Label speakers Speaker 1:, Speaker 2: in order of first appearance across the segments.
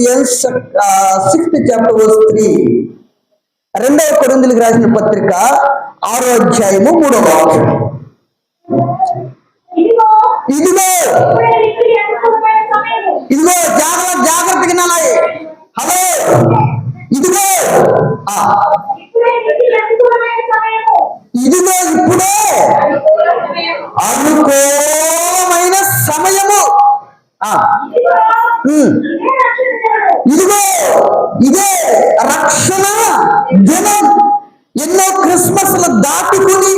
Speaker 1: 6th chapter verse 3. రెండవ కొరింథీయులకు రాసిన పత్రిక 6వ అధ్యాయము 3వ వాక్యం. ఇదిగో జాగ్రత్తగా వినాలి. హలో, ఇదిగో ఇదిగో ఇప్పుడే అనుకూలమైన సమయము. ఇదిగో ఇదే రక్షణ దినం. ఎన్నో క్రిస్మస్లు దాటుకుని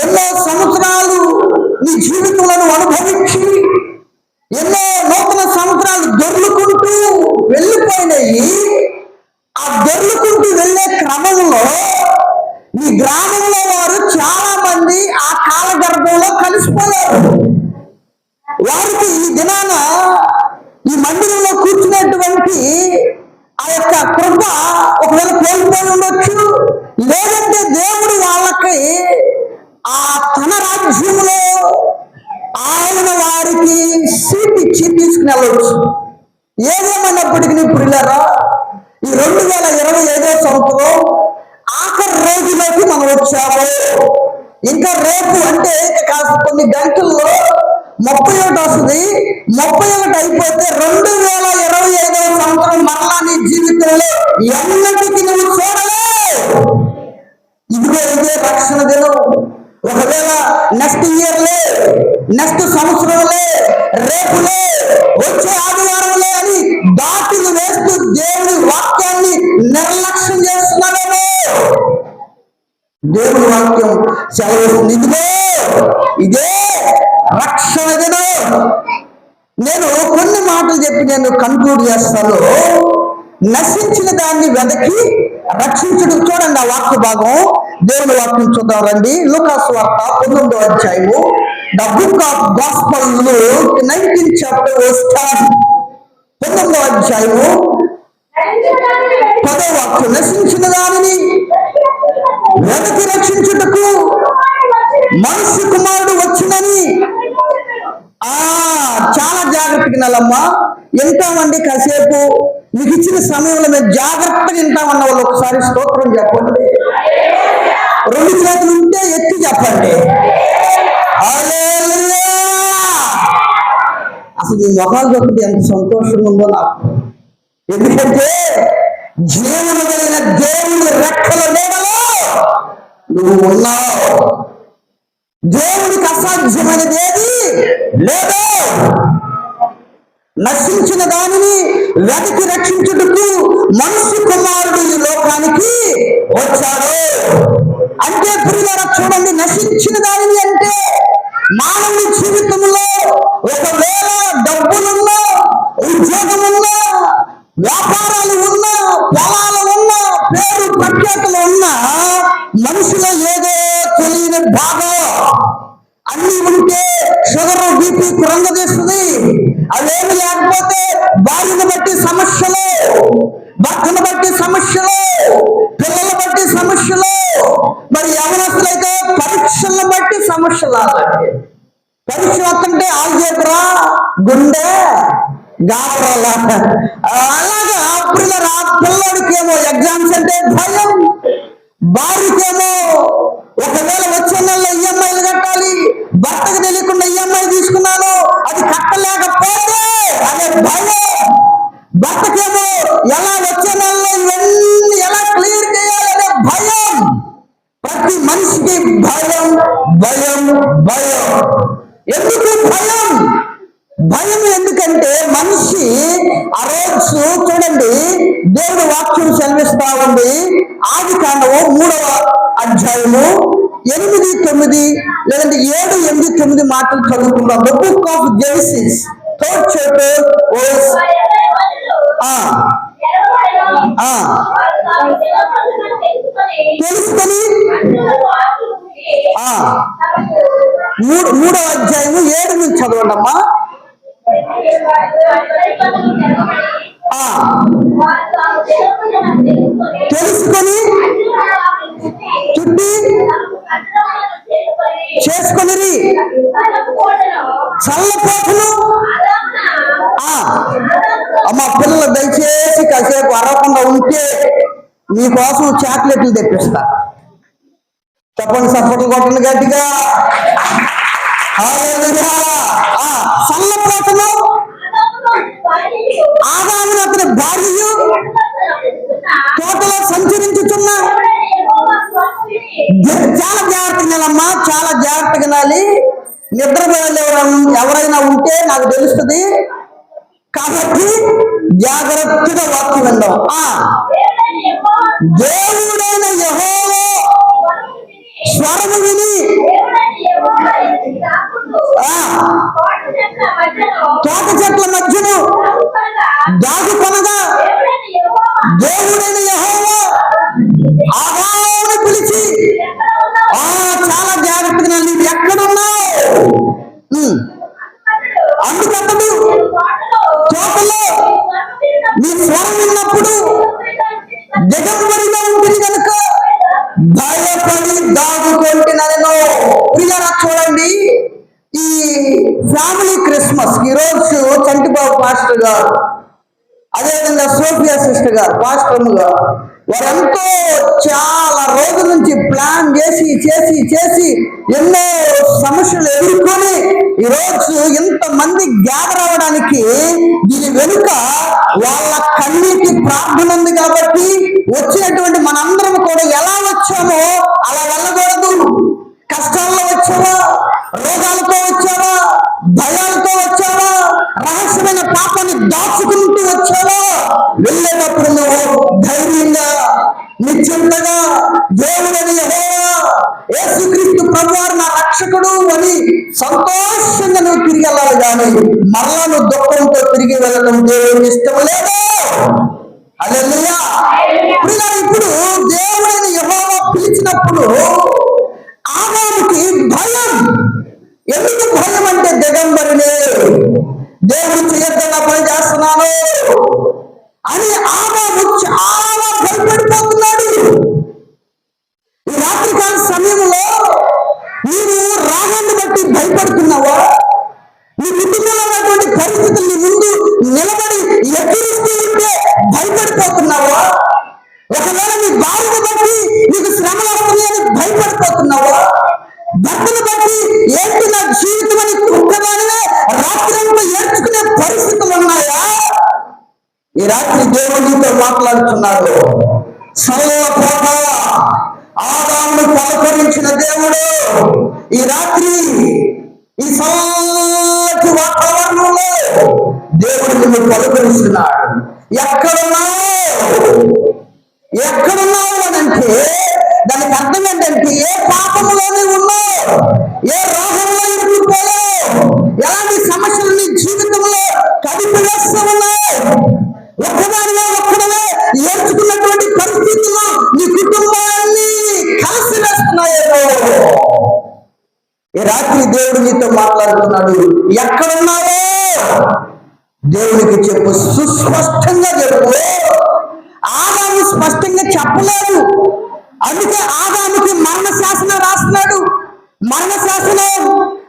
Speaker 1: ఎన్నో సంవత్సరాలు నీ జీవితంలో అనుభవించి ఎన్నో నూతన సంవత్సరాలు దొర్లుకుంటూ వెళ్ళిపోయినాయి. ఆ దొర్లుకుంటూ వెళ్ళే క్రమంలో నీ గ్రామంలో వారు చాలా మంది ఆ కాలగర్భంలో కలిసిపోయారు. వారికి ఈ దినాన ఈ మందిరంలో కూర్చున్నటువంటి ఆ యొక్క కృప ఒకవేళ కోల్పోయి ఉండొచ్చు. లేదంటే దేవుడు వాళ్ళకి ఆ తన రాజ్యంలో ఆయన వారికి సీట్ ఇచ్చి తీసుకుని వెళ్ళవచ్చు. ఏదేమైనప్పటికీ ప్రియులారా, ఈ 2025వ సంవత్సరం ఆఖరి రోజులోకి మనం వచ్చాము. ఇంకా రేపు అంటే కాస్త కొన్ని గంటల్లో 31 వస్తుంది. 31 అయిపోతే 2025వ సంవత్సరం మరలా నీ జీవితంలో ఎన్నటికీ నువ్వు చూడలేవు. ఇదిగో ఇదే రక్షణ దినం. ఒకవేళ నెక్స్ట్ ఇయర్లే, నెక్స్ట్ సంవత్సరంలే, రేపులే, వచ్చే ఆదివారంలే అని దాటులు వేస్తూ దేవుని వాక్యాన్ని నిర్లక్ష్యం చేస్తున్నావేమో. దేవుని వాక్యం సెలవుస్తుంది. ఇదిగో ఇదే రక్షణ దినం. నేను కొన్ని మాటలు చెప్పి నేను కన్క్లూడ్ చేస్తాను. నశించిన దాన్ని వెదకి రక్షించడం. చూడండి ఆ వాక్య భాగం, దేవుని వాక్యం చూద్దాం రండి. లూకాసు వార్త 19వ అధ్యాయము, the book of gospel Luke 19th chapter verse 10. 19వ అధ్యాయము 10వ వాక్యం. నశించిన దానిని వెదకి రక్షించుటకు మనుష్య కుమారుడు వచ్చినని. చాలా జాగ్రత్తగా వినాలమ్మా. వింటామండి కాసేపు. మీకు ఇచ్చిన సమయంలో మేము జాగ్రత్తగా వింటామన్న వాళ్ళు ఒకసారి స్తోత్రం చెప్పండి. 2 చేతులు ఉంటే ఎత్తి చెప్పండి. అసలు ఈ మొహాలు చెప్తే ఎంత సంతోషంగా ఉందో నాకు. ఎందుకంటే జీవన కలిగిన దేవుని రెక్కల నీడలో నువ్వు ఉన్నావు. దేవునికి అసాధ్యమైనది ఏది లేదు. నశించిన దానిని వెతికి రక్షించుటకు మనుష్య కుమారుడు ఈ లోకానికి వచ్చాడు. అంటే ప్రియులారా చూడండి, నశించిన దానిని అంటే మానవుని జీవితంలో ఒకవేళ డబ్బులున్నా, ఉద్యోగమున్నా, వ్యాపారాలు ఉన్నా, పొలాలు ఉన్నా, పేరు ప్రఖ్యాతులు ఉన్నా, మనుషులో ఏదో తెలియని బాధ అన్ని ఉంటే షుగర్, బీపీ కృంగదీస్తుంది. అవేమి లేకపోతే భార్యను బట్టి సమస్యలు, భర్తను బట్టి సమస్యలు, పిల్లలు బట్టి సమస్యలు, మరి యవనస్తులైతే పరీక్షలను బట్టి సమస్యలు. పరీక్ష వస్తుంటే ఆల్జీబ్రా, గుండె, గాబరాల. అలాగా పిల్లడికి ఏమో ఎగ్జామ్స్ అంటే భయం, భార్యకేమో ఒకవేళ వచ్చే నెలలో ఈఎంఐలు కట్టాలి, భర్తకు తెలియకుండా ఈఎంఐ తీసుకున్నాను అది కట్టలేకపోతే అనే భయం, భర్తకేమో ఎలా వచ్చే నెలలో ఇవన్నీ ఎలా క్లియర్ చేయాలనే భయం. ప్రతి మనిషికి భయం భయం భయం. ఎందుకు భయం? భయం ఎందుకంటే మనిషి ఆ రోజు చూడండి, దేవుడు వాక్యం సెలవిస్తా ఉంది. ఆదికాండము 3వ అధ్యాయము 8, 9 లేదంటే 7, 8, 9 మాటలు చదువుకుందాం. The book of Genesis 3rd chapter verse. తెలుసుకొని 3వ అధ్యాయము 7 నుంచి చదవండి అమ్మా. తెలుసుకొని చుట్టి చేసుకొని చల్లపోతులు. అమ్మ పిల్లల చేసి కాసేపు అరవకుండా ఉంటే మీకోసం చాక్లెట్లు తెప్పిస్తా. చెప్పండి, సపోర్ట్లు కొట్టండి గట్టిగా. హల్లెలూయా. సన్నపోతను ఆదామును అతని భార్యయు తోటలో సంచరించుతున్నా. చాలా జాగ్రత్తగా వినాలమ్మా, చాలా జాగ్రత్తగా వినాలి. నిద్రపోయే ఎవరైనా ఉంటే నాకు తెలుస్తుంది కాబట్టి జాగ్రత్తగా వాక్యం విందాం. దేవుడైన యెహోవా స్వరము విని తోట చెట్ల మధ్యను దాగుకొనగా దేవుడైన యెహోవా ఆదామును పిలిచి, చాలా జాగ్రత్తగా నీవు ఎక్కడున్నావు? అందుకతడు తోటలో నీ స్వరం విన్నప్పుడు దిగంబరిగా ఉంటుంది కనుక భయపడి దాగుకుంటున్నాను. ప్రియారా చూడండి, ఈ ఫ్యామిలీ క్రిస్మస్ ఈరోజు చంటిబాబు పాస్టర్ గారు, అదేవిధంగా సోఫియా సిస్టర్ గారు పాస్టర్ గారు, వారెంతో చాలా రోజుల నుంచి ప్లాన్ చేసి చేసి చేసి ఎన్నో సమస్యలు ఎదుర్కొని ఈరోజు ఇంతమంది గ్యాదర్ అవ్వడానికి దీని వెనుక వాళ్ళ కన్నీటి ప్రార్థన ఉంది. కాబట్టి వచ్చినటువంటి మనందరం కూడా ఎలా వచ్చామో అలా వెళ్ళకూడదు. కష్టాల్లో వచ్చావా, రోగాలతో వచ్చావా, భయాలతో వచ్చావా, రహస్యమైన పాపాన్ని దాచుకుంటూ వచ్చావా, వెళ్ళేటప్పుడు నువ్వు ధైర్యంగా నిశ్చింతగా దేవుడని యెహోవా యేసుక్రీస్తు ప్రభువారు నా రక్షకుడు అని సంతోషంగా నువ్వు తిరిగి వెళ్ళాలి. కానీ మరలా నువ్వు దుఃఖంతో తిరిగి వెళ్ళడం దేవుడికి ఇష్టం లేదు. హల్లెలూయా. ఇప్పుడు దేవుడైన యెహోవా పిలిచినప్పుడు ఆదాముకి భయం. ఎందుకు భయం అంటే దిగంబరినే, దేవుడు చేయొద్దన్న పని చేస్తున్నాను అని ఆదాము చాలా భయపడిపోతున్నాడు. ఈ రాత్రికాల సమయంలో నీవు రాగాన్ని బట్టి భయపడుతున్నావా? నీ కుటుంబంలో ఉన్నటువంటి పరిస్థితులు నీ ముందు నిలబడి ఎదురుస్తూ ఉంటే భయపడిపోతున్నావా? ఒకవేళ నీ భార్యను బట్టి నీకు శ్రమలు వస్తున్నాయని భయపడిపోతున్నావా? భర్తను బట్టి ఏంటి నా జీవితం అని కుక్కదానివే రాత్రంతా ఏడ్చుకునే పరిస్థితులు ఉన్నాయా? ఈ రాత్రి దేవుడితో మాట్లాడుతున్నాడు. సల్లపోత ఆదామును పలకరించిన దేవుడు ఈ రాత్రి ఈ చల్లటి వాతావరణంలో దేవుడు నిన్ను పలకరిస్తున్నాడు. ఎక్కడున్నావు? ఎక్కడున్నావు అనంటే దానికి అర్థం ఏంటంటే ఏ పాపంలోనే ఉన్నావు, ఏ రోగంలో ఇరుక్కుపోయావు, ఎలాంటి సమస్యలు నీ జీవితంలో కదిపివేస్తూ ఉన్నావు, ఒక్కదానిగా ఒక్కడమే ఏర్చుకున్నటువంటి పరిస్థితుల్లో నీ కుటుంబాన్ని కలిసి వేస్తున్నాయేమో. ఈ రాత్రి దేవుడు నీతో మాట్లాడుతున్నాడు. ఎక్కడున్నావో దేవుడికి చెప్పు, సుస్పష్టంగా చెప్పు. ఆదాము స్పష్టంగా చెప్పలేదు, అందుకే ఆదాముకి మరణ శాసనం రాస్తున్నాడు. మరణ శాసనం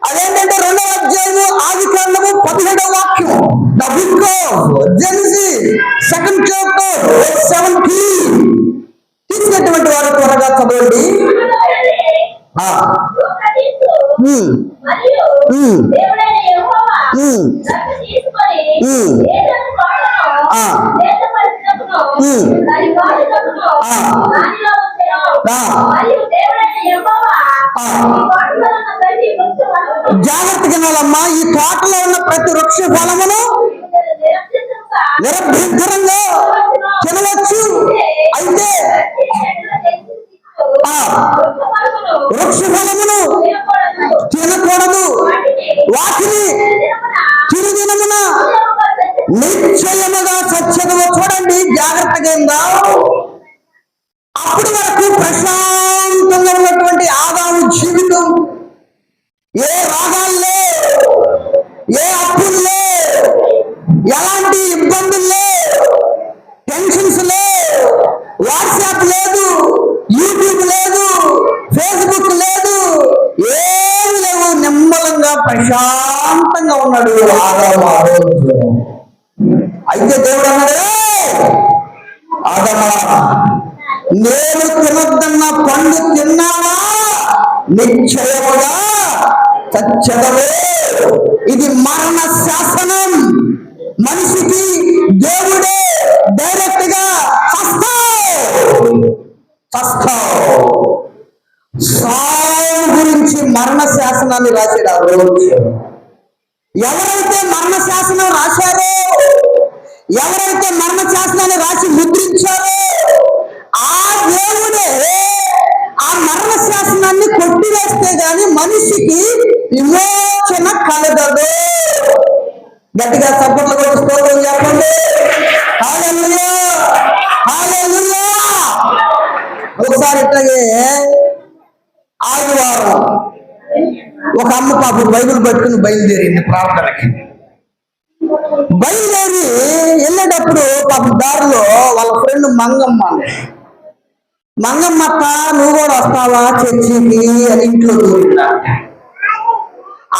Speaker 1: అదేంటంటే 2వ అధ్యాయము ఆదికాండము 17వ వాక్యం, the book of Genesis 2nd chapter 17. తీసుకున్నటువంటి వారు త్వరగా చదవండి. జాగ్రత్తగా వినాలమ్మా. ఈ తోటలో ఉన్న ప్రతి వృక్ష ఫలమును నిరభ్యంతరంగా తినవచ్చు, అయితే వృక్ష ఫలమును తినకూడదు. వాటిని తిరుదినమున నిశ్చయముగా సత్యముగా చూడండి, జాగ్రత్తగా ఉందా. అప్పటి వరకు ప్రశాంతంగా ఉన్నటువంటి ఆదాము జీవితం ఏ రోగాల్లో, ఏ అప్పుల్లో, ఎలాంటి ఇబ్బందుల్లో, టెన్షన్స్ లో, వాట్సాప్ లేదు, యూట్యూబ్ లేదు, ఫేస్బుక్ లేదు, ఏమి లేవు, నిమ్మలంగా ప్రశాంతంగా ఉన్నాడు ఆదాము ఆ రోజు. అయితే దేవుడు అన్నాడు, తినవద్దన్న పండు తిన్నావా నిశ్చయముగా చచ్చదవే. ఇది మరణ శాసనం. మనిషికి దేవుడే డైరెక్ట్ గా చస్తావు. సావు గురించి మరణ శాసనాన్ని రాశాడు ఆ రోజు. ఎవరైతే మరణ శాసనం రాశారో, ఎవరైతే మరణ శాసనాన్ని రాసి ముద్రించారో ఆ దేవుడే ఆ మరణ శాసనాన్ని కొట్టివేస్తే గాని మనిషికి విమోచన కలగదు. గట్టిగా చప్పట్లు కొట్టి స్తోత్రం చెప్పండి. హల్లెలూయా, హల్లెలూయా. ఒకసారి ఇట్లాగే ఆదివారం ఒక అమ్మ పాప బైబిల్ పట్టుకుని బయలుదేరింది ప్రార్థనకి. బయలుదేరి వెళ్ళేటప్పుడు పాప దారిలో వాళ్ళ ఫ్రెండ్ మంగమ్మ అక్క నువ్వు కూడా వస్తావా చర్చికి అని ఇంట్లో దూరిందా.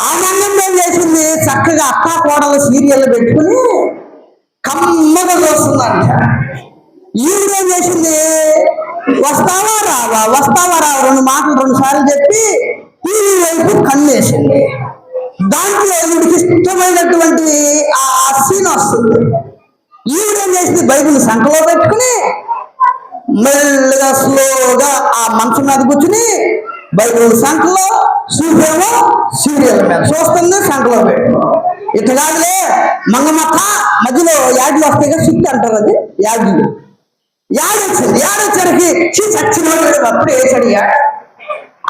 Speaker 1: ఆ మంగమ్మ ఏం చేసింది, చక్కగా అక్క కోడలు సీరియల్ పెట్టుకుని కమ్మగా చూస్తుందంట. ఈవిడేం చేసింది, వస్తావా రావా రెండు మాటలు 2 సార్లు చెప్పి టీవీ వైపు కన్నేసింది. దాంట్లో ఈవిడికి ఇష్టమైనటువంటి ఆ సీన్ వస్తుంది. ఈవిడేం చేసింది, బైబిల్ సంఖలో పెట్టుకుని మెల్లగా స్లోగా ఆ మంచం మీద కూర్చుని బైబిల్ సంఖలో చూపేమో సీరియల్ మీద చూస్తుంది, సంఖలో పెట్టు. ఇట్లా కాదులే మంగమ్మక్క మధ్యలో యాడ్లు వస్తాయి కదా, షిఫ్ట్ అంటారు, అది యాడ్లు. యాడొచ్చరికి చచ్చిన అప్పుడు వేసాడు యాడ్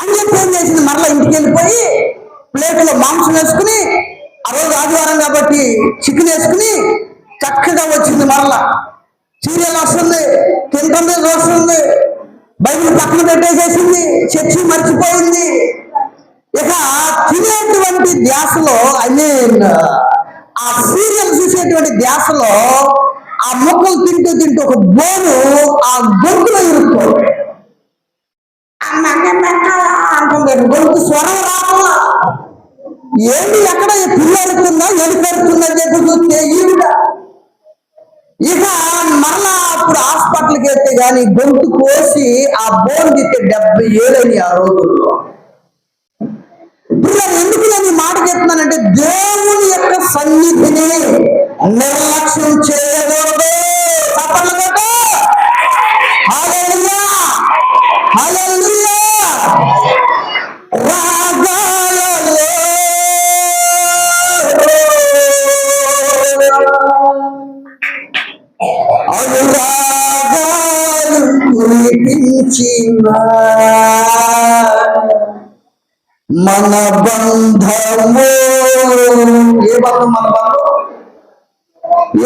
Speaker 1: అని చెప్పి ఏం చేసింది, మరలా ఇంటికి వెళ్ళిపోయి ప్లేట్లో మాంసం వేసుకుని, ఆ రోజు ఆదివారం కాబట్టి చికెన్ వేసుకుని చక్కగా వచ్చింది. మరలా సీరియల్ వస్తుంది, తింటుంది, చూస్తుంది, బైబిల్ పక్కన పెట్టేసేసింది, చర్చి మర్చిపోయింది. ఇక తినేటువంటి ధ్యాసలో ఆ సీరియల్ చూసేటువంటి ధ్యాసలో ఆ ముక్కలు తింటూ ఒక బోను ఆ గొంతులో ఇరుక్కోండి అంటుంది. గొంతు స్వరం రావాలా, ఏంటి ఎక్కడ పిల్ల అరుతుందా ఎడుకరుతుందా అని చెప్పి చూస్తే ఈవిడ. ఇక మరలా అప్పుడు హాస్పిటల్కి వెళ్తే గాని గొంతు కోసి ఆ బోన్ తీస్తే 70 ఏళ్ళని ఆ రోజుల్లో. పిల్లలు ఎందుకు నేను మాట చెప్తున్నానంటే దేవుని యొక్క సన్నిధిని నిర్లక్ష్యం చేయకూడదు. తప్పకుండా హల్లెలూయా, హల్లెలూయా. రాగాలలో అనురాగాలు కురిపించిన మన బంధము. ఏ బంధం మన బంధం?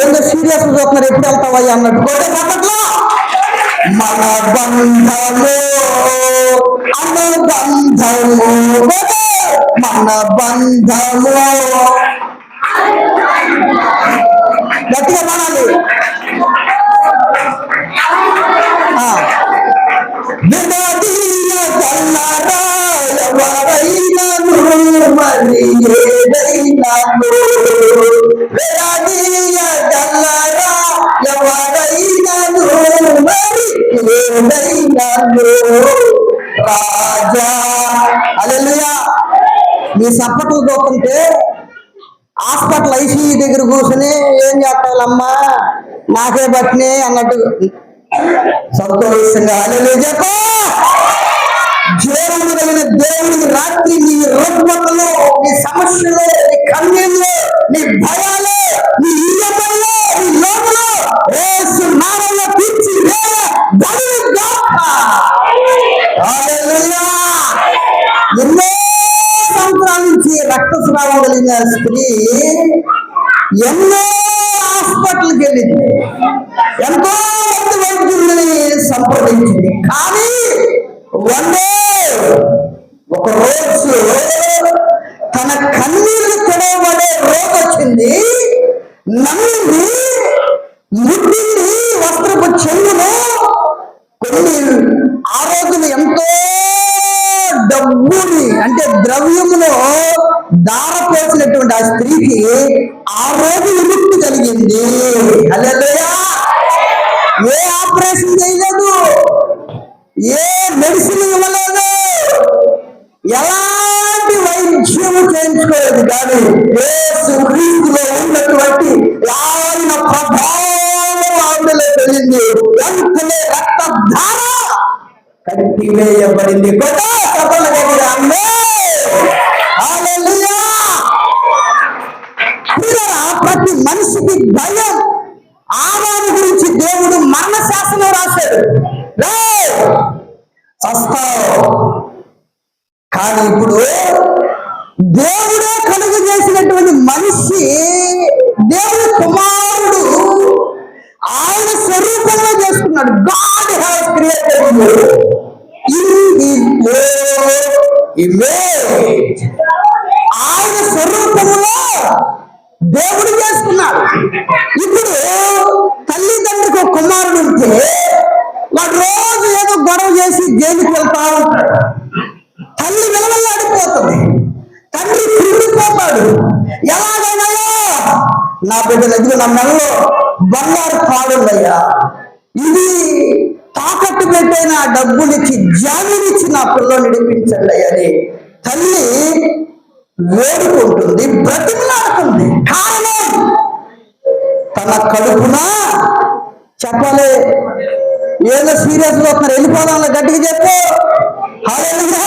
Speaker 1: ఏందో సీరియస్ చూస్తున్నారు, ఎప్పుడు వెళ్తావా అన్నట్టు కూడా చెప్పట్లా. మన బంధము అనుబంధము, మన బంధము గట్టిగా పడాలి. ఎవరైనాను మరి ఏదైనాను, ఎవరైనాను మరి ఏదైనాను రాజా. హల్లెలూయా. మీ సప్పట్లు చూస్తుంటే హాస్పిటల్ ఐసీయూ దగ్గర కూర్చొని ఏం చేస్తాలమ్మా నాకే బట్టినే అన్నట్టు సంతోషంగా హల్లెలూయా చెప్ప. జీవము కలిగిన దేవుని రాత్రి నీ రుగ్మతలో, నీ సమస్యలో, నీ కన్నీళ్ళు, నీ భయాలు, నీ ఈయతల్లో, నీ లోపల యేసు నామములో తీర్చి హల్లెలూయా. ఎన్నో సంవత్సరాల నుంచి రక్తస్రావం కలిగిన స్త్రీ ఎన్నో హాస్పిటల్కి వెళ్ళింది, ఎంతో మంది వైద్యుల్ని సంప్రదించింది. కానీ ఒక రోజు తన కన్నీళ్లు తొడవబడే రోజు వచ్చింది. నమ్మింది, ముట్టింది వస్త్రపు చెంగును. కొన్ని ఆ రోజులు ఎంతో డబ్బుని అంటే ద్రవ్యములో దారపోసినటువంటి ఆ స్త్రీకి ఆ రోజు విముక్తి కలిగింది. హల్లెలూయా. ఏ ఆపరేషన్ చేయలేదు, ఏ వేయబడింది, వెంటనే రక్తధార కట్టివేయబడింది. ప్రతి మనిషికి భయం. ఆదాము గురించి దేవుడు మరణ శాసనం రాశాడు, చస్తావు. కానీ ఇప్పుడు దేవుడే కలుగు చేసినటువంటి మనిషి, దేవుడి కుమారుడు ఆయన స్వరూపంలో చేసుకున్నాడు. God has created in his image. ఆయన స్వరూపంలో దేవుడు చేసుకున్నాడు. ఇప్పుడు తల్లిదండ్రికి ఒక కుమారుడు ఉంటే వాడు రోజు ఏదో గొడవ చేసి జైలుకి వెళ్తా ఉంటాడు. తల్లి విలవల్లాడిపోతుంది, తండ్రి కృంగిపోతాడు. ఎలాగైనా నా బిడ్డ దగ్గర నా మెడలో బంగారు తాడుందయ్యా, ఇది తాకట్టు పెట్టైన డబ్బులిచ్చి జామీనిచ్చి నా పిల్లలు నడిపించండి అని తల్లి వేడుకుంటుంది, బ్రతిమలాడుతుంది. కారణం తన కడుపున చెప్పలే. ఏదో సీరియస్ గా వస్తున్నారు, వెళ్ళిపోదాం గట్టిగా చెప్పు. హల్లెలూయా,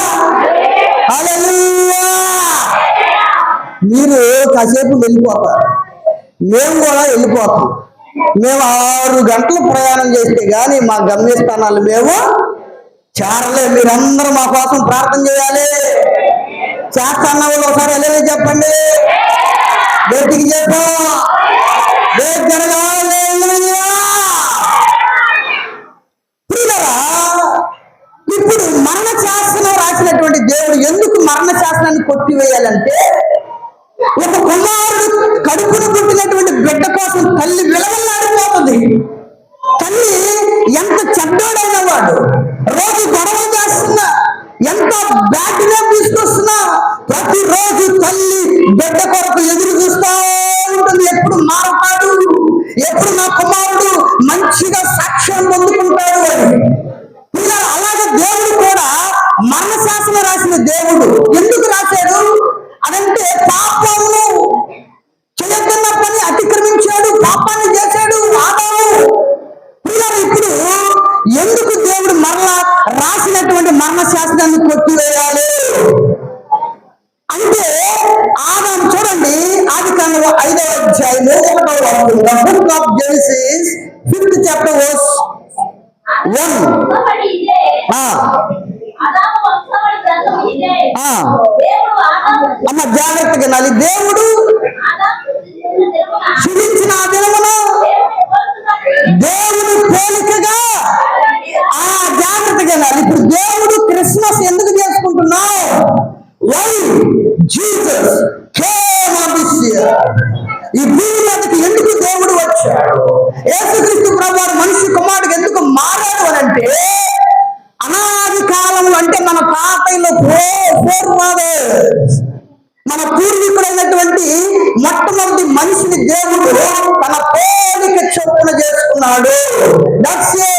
Speaker 1: హల్లెలూయా. మీరు కాసేపు వెళ్ళిపోతారు, మేము కూడా వెళ్ళిపోతాం. మేము 6 గంటలు ప్రయాణం చేస్తే గానీ మా గమ్యస్థానాలు మేము చేరలే. మీరందరూ మా కోసం ప్రార్థన చేయాలి. చేస్తాన్న వాళ్ళు ఒకసారి వెళ్ళలే చెప్పండి, గట్టికి చెప్పు. ఇప్పుడు మరణ శాసనం రాసినటువంటి దేవుడు ఎందుకు మరణ శాసనాన్ని కొట్టివేయాలంటే, ఒక కుమారుడు కడుపును పుట్టినటువంటి బిడ్డ కోసం తల్లి విలవల్లాడిపోతుంది. తల్లి ఎంత చెడ్డోడైన వాడు రోజు గొడవ చేస్తున్నా, ఎంత బ్యాడ్ నేమ్ తీసుకొస్తున్నా, ప్రతిరోజు తల్లి బిడ్డ కొరకు ఎదురు చూస్తూ ఉంటుంది. ఎప్పుడు మారతాడు, ఎప్పుడు నా కుమారుడు మంచిగా సాక్ష్యం పొందుకుంటాడు అని. అలాగే దేవుడు కూడా మరణ శాసనం రాసిన దేవుడు ఎందుకు రాశాడు అదంటే, పాపము చేయకున్న పని అతిక్రమించాడు, పాపాన్ని చేశాడు ఆదాము. ఇప్పుడు ఎందుకు దేవుడు మరలా రాసినటువంటి మరణ శాసనాన్ని కొట్టివేయాలి అంటే, ఆదాము చూడండి, ఆదికాండము 5వ అధ్యాయము 1వ వాక్యం, book of Genesis 5th chapter verse 1. అమ్మ జాగ్రత్తగా వినాలి. దేవుడు సృజించిన ఆ దినమున దేవుడు పోలికగా జాగ్రత్తగా వినాలి. ఇప్పుడు దేవుడు క్రిస్మస్ ఎందుకు చేసుకుంటున్నావు? Why Jesus came on this year. ఈ భూమి మీదకి ఎందుకు దేవుడు వచ్చాడు? యేసుక్రీస్తు ప్రభువు మనిషి కుమారుడికి ఎందుకు మారాడు అని అంటే, అనాది కాలంలో అంటే మన తాతయ్యలో మన పూర్వీకుడైనటువంటి మొట్టమొదటి మనిషిని దేవుడు తన పోలిక చొప్పున చేసుకున్నాడు. దట్స్ ఏ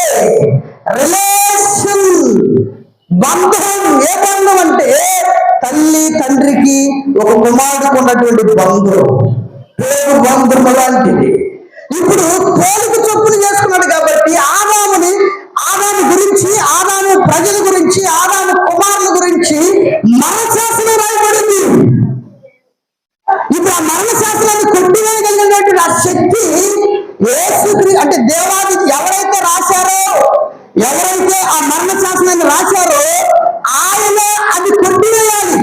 Speaker 1: రిలేషన్, బంధం. ఏ బంధం అంటే, తల్లి తండ్రికి ఒక కుమారుడికి ఉన్నటువంటి బంధం, పేరు బంధం లాంటిది. ఇప్పుడు పోలిక చొప్పున చేసుకున్నాడు కాబట్టి ఆదాము గురించి, ఆదాము ప్రజల గురించి, ఆదాము కుమారుల గురించి మరణ శాసనం రాయబడింది. ఇప్పుడు ఆ మరణ శాసనాన్ని కొట్టివేయగలిగినటువంటి ఆ శక్తి యేసుక్రీస్తు అంటే దేవాది ఎవరైతే రాశారో, ఎవరైతే ఆ మరణ శాసనాన్ని రాశారో ఆయన అది కొట్టివేయాలి.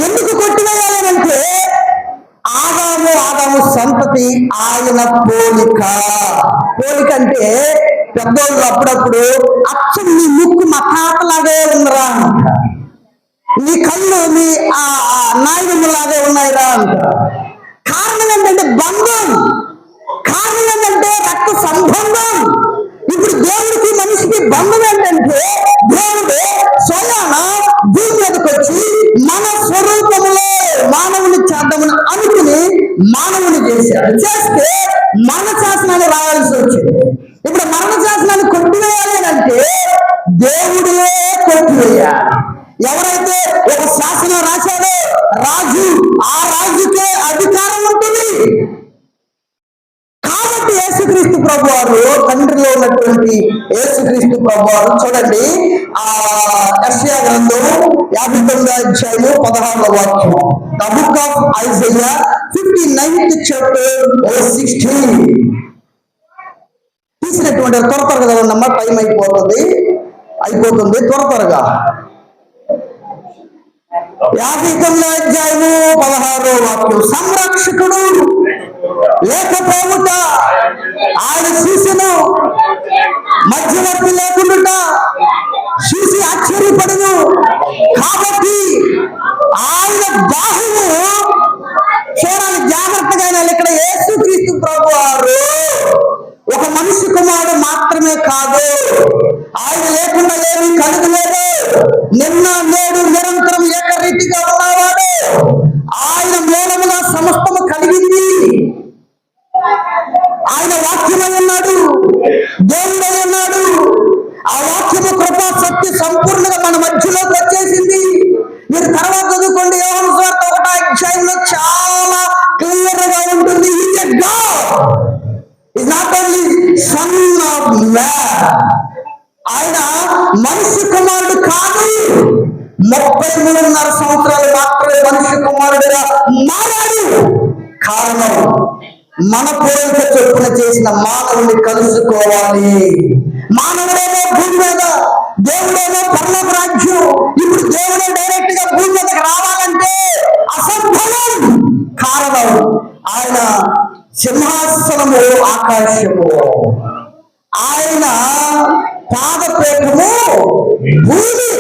Speaker 1: ఎందుకు కొట్టివేయాలి అంటే, ఆదాము సంతతి ఆయన పోలిక. పోలిక అంటే పెద్దోళ్ళు అప్పుడప్పుడు అచ్చం నీ ముక్కు మా తాతలాగే ఉందిరా అంట, నీ కళ్ళు మీ నాయనమ్మలాగే ఉన్నాయిరా అంట. కారణం ఏంటంటే బంధం, కారణం ఏంటంటే రక్త సంబంధం. ఇప్పుడు దేవుడికి మనిషికి బంధం ఏంటంటే, దేవుడు స్వయాన భూమి మీదకి వచ్చి మన స్వరూపంలో మానవుని చేద్దామని అనుకుని మానవుని చేశాడు. చేస్తే మరణ శాసనాన్ని రాయాల్సి వచ్చింది. ఇప్పుడు మరణ శాసనాన్ని కొట్టివేయాలి అంటే దేవుడే కొట్టివేయాలి. ఎవరైతే ఒక శాసనం రాశాడో రాజు, ఆ రాజుకే అధికారం ఉంటుంది. కాబట్టి యేసు యేసుక్రీస్తు ప్రభు వారు, తండ్రిలో ఉన్నటువంటి యేసుక్రీస్తు ప్రభు వారు చూడండి, ఆ యెషయా గ్రంథం 59వ అధ్యాయం 16వ వాక్యం. The book of Isaiah 59th chapter verse 16. తీసినటువంటి త్వరగా చదవండమ్మా, టైం అయిపోతుంది త్వరగా. 59వ అధ్యాయము 16వ వాక్యం. సంరక్షకుడు లేకపోవుట, ఆయన చూసెను, మధ్యవర్తి లేకుండా చూసి ఆశ్చర్యపడను. కాబట్టి ఆయన బాహువు చూడాలి జాగ్రత్తగా. ఇక్కడ యేసుక్రీస్తు ప్రభు వారు ఒక మనిషి కుమారుడు మాత్రమే కాదు, ఆయన లేకుండా ఏమీ కలుగలేదు. నిన్న నేడు నిరంతరం ఏకరీతిగా ఉన్నవాడు. ఆయన మూలముగా సమస్తము కలిగింది. ఆయన వాక్యమై ఉన్నాడు, దేవుడై ఉన్నాడు. ఆ వాక్యము కృపా శక్తి సంపూర్ణంగా మన మధ్యలోకి వచ్చేసింది. మీరు తర్వాత చదువుకోండి, యోహాను సువార్త 1వ అధ్యాయంలో చాలా క్లియర్ గా ఉంటుంది. Is not only son of man. ఆయన మనిషి కుమారుడు కాదు, 33.5 సంవత్సరాలు మాత్రమే మనిషి కుమారుడుగా మారాడు. కారణం, మన పోలిక చొప్పున చేసిన మానవుని కలుసుకోవాలి. మానవుడేమో భూమి మీద, దేవుడేమో పరలోక రాజ్యం. ఇప్పుడు దేవుడే డైరెక్ట్ గా భూమి మీదకి రావాలంటే అసంభవం. కారణం, ఆయన సింహాసనము ఆకాశము, ఆయన పాదపీఠము భూమి.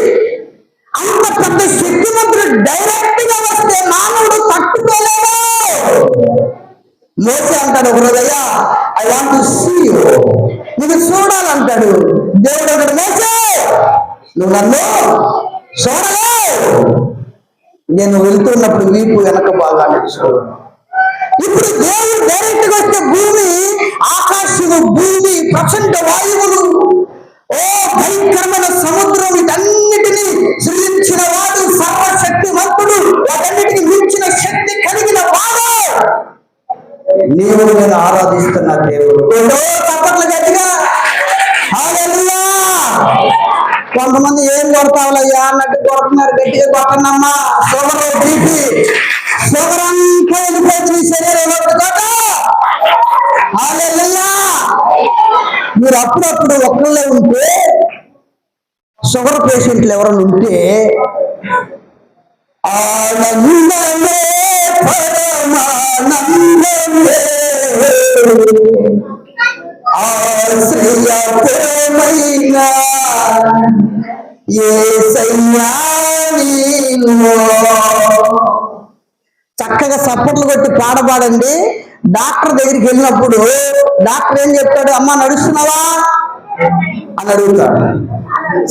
Speaker 1: అంత పెద్ద శక్తిమంతుడు డైరెక్ట్ గా వస్తే మానవుడు తట్టుకోలేడు. మోసే అంటాడు, హృదయ I want to see you, నువ్వు చూడాలంటాడు. దేవుడు అంటాడు, మోసే నువ్వు నన్ను చూడలే, నేను వెళ్తున్నప్పుడు వీపు వెనక భాగాన్ని చూడు. ఇప్పుడు దేవుడు డైరెక్ట్ గా వస్తే భూమి, ఆకాశము, భూమి, ప్రచండ వాయువులు, ఓ భయంకరమైన సముద్రం, వీటన్నిటినీ సృజించిన వాడు, సర్వశక్తివంతుడు, వాటన్నిటిని మించిన శక్తి కలిగిన వాడు. నీవు నేను ఆరాధిస్తున్న దేవుడు. తప్పట్లు గట్టిగా హల్లెలూయా. కొంతమంది ఏం కొడతావులయ్యా అన్నట్టు కొడుతున్నారు. గట్టిగా కొట్టనమ్మా. షుగర్, బీపీ, షుగర్ అంతా వెళ్ళిపోతుంది ఈ శరీరంలో. హల్లెలూయా. మీరు అప్పుడప్పుడు ఒక్కళ్ళే ఉంటే, షుగర్ పేషెంట్లు ఎవరైనా ఉంటే, ఆనందమే పరమానందమే ఆశ్రయమైన యేసయ్యా నీలో. చక్కగా సపోర్ట్లు కొట్టి పాడబాడండి. డాక్టర్ దగ్గరికి వెళ్ళినప్పుడు డాక్టర్ ఏం చెప్తాడు? అమ్మ నడుస్తున్నావా అని అడుగుతాడు.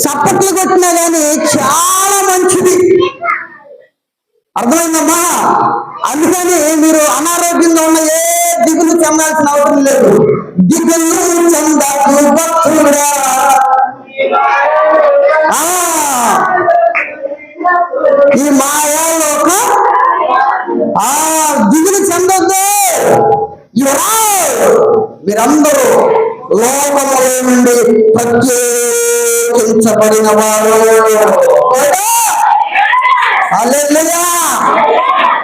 Speaker 1: సపోర్ట్లు కొట్టినా కానీ చాలా మంచిది. అర్థమైందమ్మా? అందుకని మీరు అనారోగ్యంగా ఉన్న ఏ దిగులు చెందాల్సిన అవసరం లేదు. దిగులు చెందకు భక్తుడా, ఈ మాయాలోక దిగులు చెందొద్దు. మీరందరూ లోకములో నుండి ప్రత్యేకించబడిన వారు. హల్లెలూయా.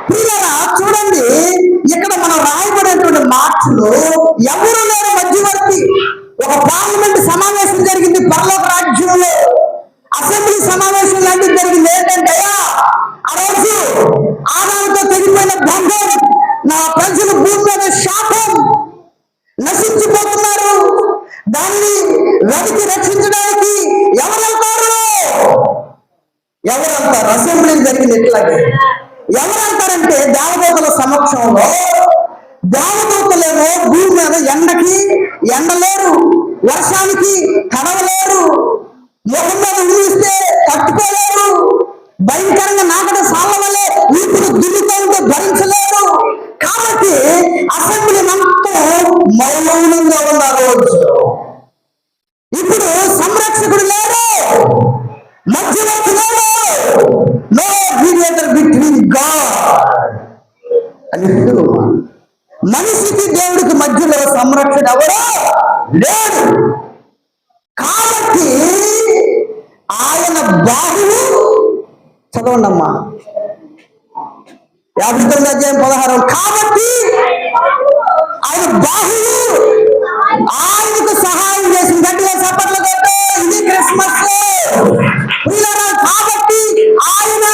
Speaker 1: పిల్లరా చూడండి, ఇక్కడ మనం రాయబడినటువంటి మార్కులు ఎవరు లేరు మధ్యవర్తి. ఒక పార్లమెంట్ సమావేశం జరిగింది పరలోక రాజ్యంలో, అసెంబ్లీ సమావేశం లాంటిది జరిగింది. ఏంటంటే ఆ రోజు ఆదాముతో తెగిపోయిన బంధం, నా ప్రజలు భూమి మీద శాపం, నశించిపోతున్నారు. దాన్ని వెతికి రక్షించడానికి ఎవరెళ్తారు? అసెంబ్లీ జరిగింది. ఎట్లాగే ఎవరంటారంటే దేవదూతల సమక్షంలో. దేవదూతలేమో భూమి మీద ఎండకి ఎండలేరు, వర్షానికి తడవలేరు, ముఖం మీద ఉమ్మిస్తే తట్టుకోలేరు, భయంకరంగా నాకడ సాల వల్లే ఇప్పుడు దున్నుతూ ఉంటే భరించలేరు. కాబట్టి అసెంబ్లీ మొత్తం మౌనంగా ఉన్నారు. ఇప్పుడు సంరక్షకుడు లేరు, మధ్యవర్తి లేరు. నో మీడియేటర్ బిట్వీన్ గాడ్ అని మనిషికి దేవుడికి మధ్యలో సంరక్షణ ఎవరో లేడు. కాబట్టి ఆయన బాహువు, చదవండి అమ్మా, 59:16. కాబట్టి ఆయన బాహువు ఆయనకు సహాయం చేసింది. గట్టిగా చప్పట్లు కొట్టు, ఇది క్రిస్మస్. కాబట్టి ఆయన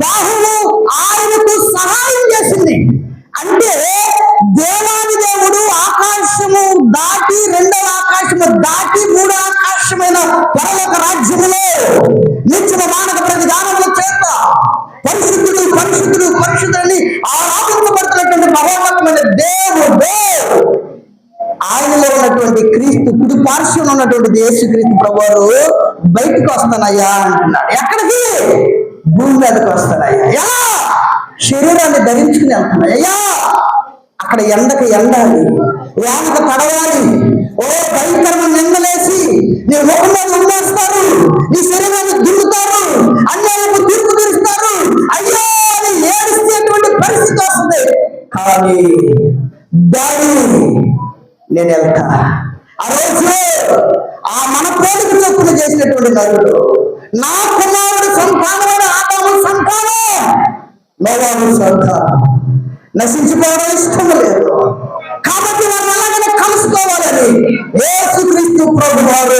Speaker 1: బాహువు ఆయనకు సహాయం చేసింది. అంటే దేవాది దేవుడు ఆకాశము దాటి, రెండవ ఆకాశము దాటి, మూడో ఆకాశమైన పరలోక రాజ్యములో నిత్య మానవ ప్రతి గానముల చేత పరిశుద్ధుడు పరిశుద్ధుడు పరిశుద్ధుని ఆరాధించబడుతున్నటువంటి మహోన్నతమైన దేవుడు ఆయనలో ఉన్నటువంటి క్రీస్తు కుడి పార్శ్వం ఉన్నటువంటి యేసుక్రీస్తు ప్రభువారు బయటకు వస్తానయ్యా అంటున్నాడు. ఎక్కడికి? భూమి మీదకి వస్తానయ్యా. ఎలా? శరీరాన్ని ధరించుకుని వెళ్తున్నాయ్యా. అక్కడ ఎండకు ఎండాలి, వానకు తడవాలి, ఓ భయంకరమైన నిందలేసి నీ ముఖం మీద ఉమ్మేస్తారు, నీ శరీరాన్ని దున్నుతారు, అన్యాయము తీర్పు తీరుస్తారు, అయ్యో అని ఏడిస్తేటువంటి పరిస్థితి వస్తుంది. కానీ డాడీ నేను వెళ్తా. ఆ రోజు ఆ మన పోలిక చొప్పున చేసినటువంటి నరుడు, నా కుమారుడు సంతానమైన ఆదాము సంతానం, నోవాహు సంతానం నశించుకోవడం ఇష్టం లేదు. కాబట్టి వారిని ఎలాగైనా కలుసుకోవాలని యేసుక్రీస్తు ప్రభువారు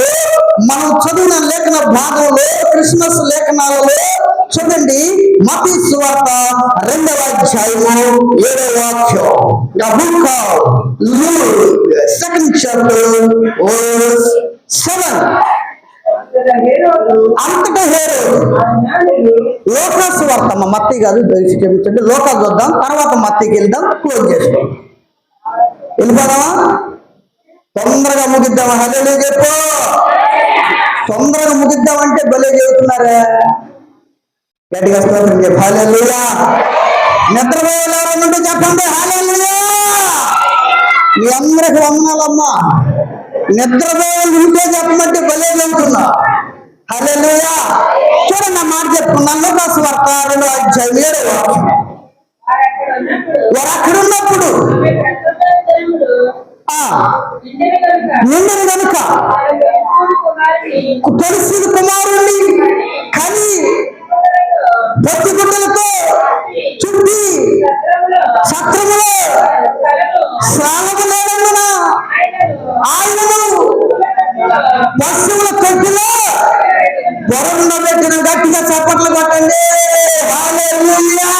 Speaker 1: మనం చదివిన లేఖన భాగంలో, క్రిస్మస్ లేఖనాలలో చూడండి, మత్తయి సువార్త 2వ అధ్యాయము 7వ వాక్యం. The book of Luke, 2nd chapter, verse 7. అంతటా హేరోదు లోకాసు వార్త, మత్తయి కాదు, క్షమించండి, లోకా చూద్దాం, తర్వాత మత్తయికి వెళ్దాం, క్లోజ్ చేస్తాం. వెళ్ళిపోదామా? తొందరగా ముగిద్దామా? హల్లెలూయా చెప్పు. తొందరగా ముగిద్దామంటే భలే చెబుతున్నారా? గట్టిగా స్తోత్రం చెప్పు. హల్లెలూయా. నిద్రపోయేవారు చెప్పండి హల్లెలూయా. మీ అందరికి వందనాలమ్మా. నిద్రపోయేవాళ్ళు ఉంటే చెప్పమంటే భలే చెబుతున్నా. హల్లెలూయా. చూడండి, ఆ మాట చెప్పుకున్నాను. లోకాసు వార్త 2వ అధ్యాయం 7వ వాక్యం. వారు అక్కడ ఉన్నప్పుడు నిండిన కనుక తొలిసిన కుమారుణ్ణి కని బొత్తి గుడ్డలతో చుట్టి సత్రములో స్నానము లేనందున ఆయనను పశువుల తొట్టిలో పొరబెట్టిన. గట్టిగా చప్పట్లు కొట్టండి. హల్లెలూయా.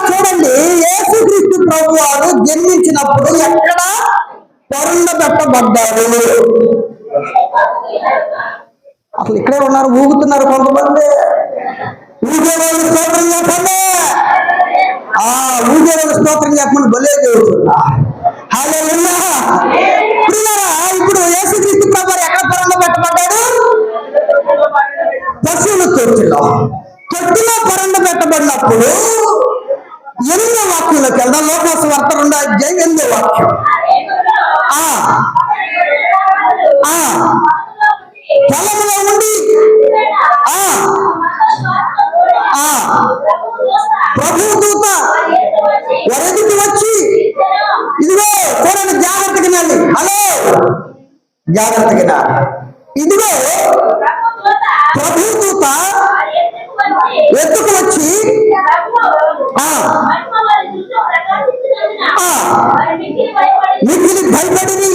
Speaker 1: చూడండి, యేసుక్రీస్తు ప్రభువారు జన్మించినప్పుడు ఎక్కడ పొరబెట్టబడ్డారు? అసలు ఇక్కడే ఉన్నారు, ఊగుతున్నారు కొంతమంది. ఊగేవాళ్ళు స్తోత్రం చెప్పండి. ఊగేవాళ్ళు స్తోత్రం చెప్పండి. భలే చెబుతున్నా. హల్లెలూయా. ఇప్పుడు యేసుక్రీస్తు ప్రభువారు ఎక్కడ పొరబెట్టబడ్డాడు? పశువుల తొట్టిలో. తొట్టిలో పొరబెట్టబడినప్పుడు 8వ వాక్యంలోకి వెళ్దాం. లోకాసు వార్త 2వ అధ్యాయం 8వ వాక్యం. పొలంలో ఉండి ప్రభువు దూత వరదికి వచ్చి, ఇదిగో చూడండి, జాగ్రత్తగా నాలి. హలో, జాగ్రత్తగా నాలి. ఇదిగో ప్రభువు దూత ఎత్తుకు వచ్చి మిక్కిలి భయపడి,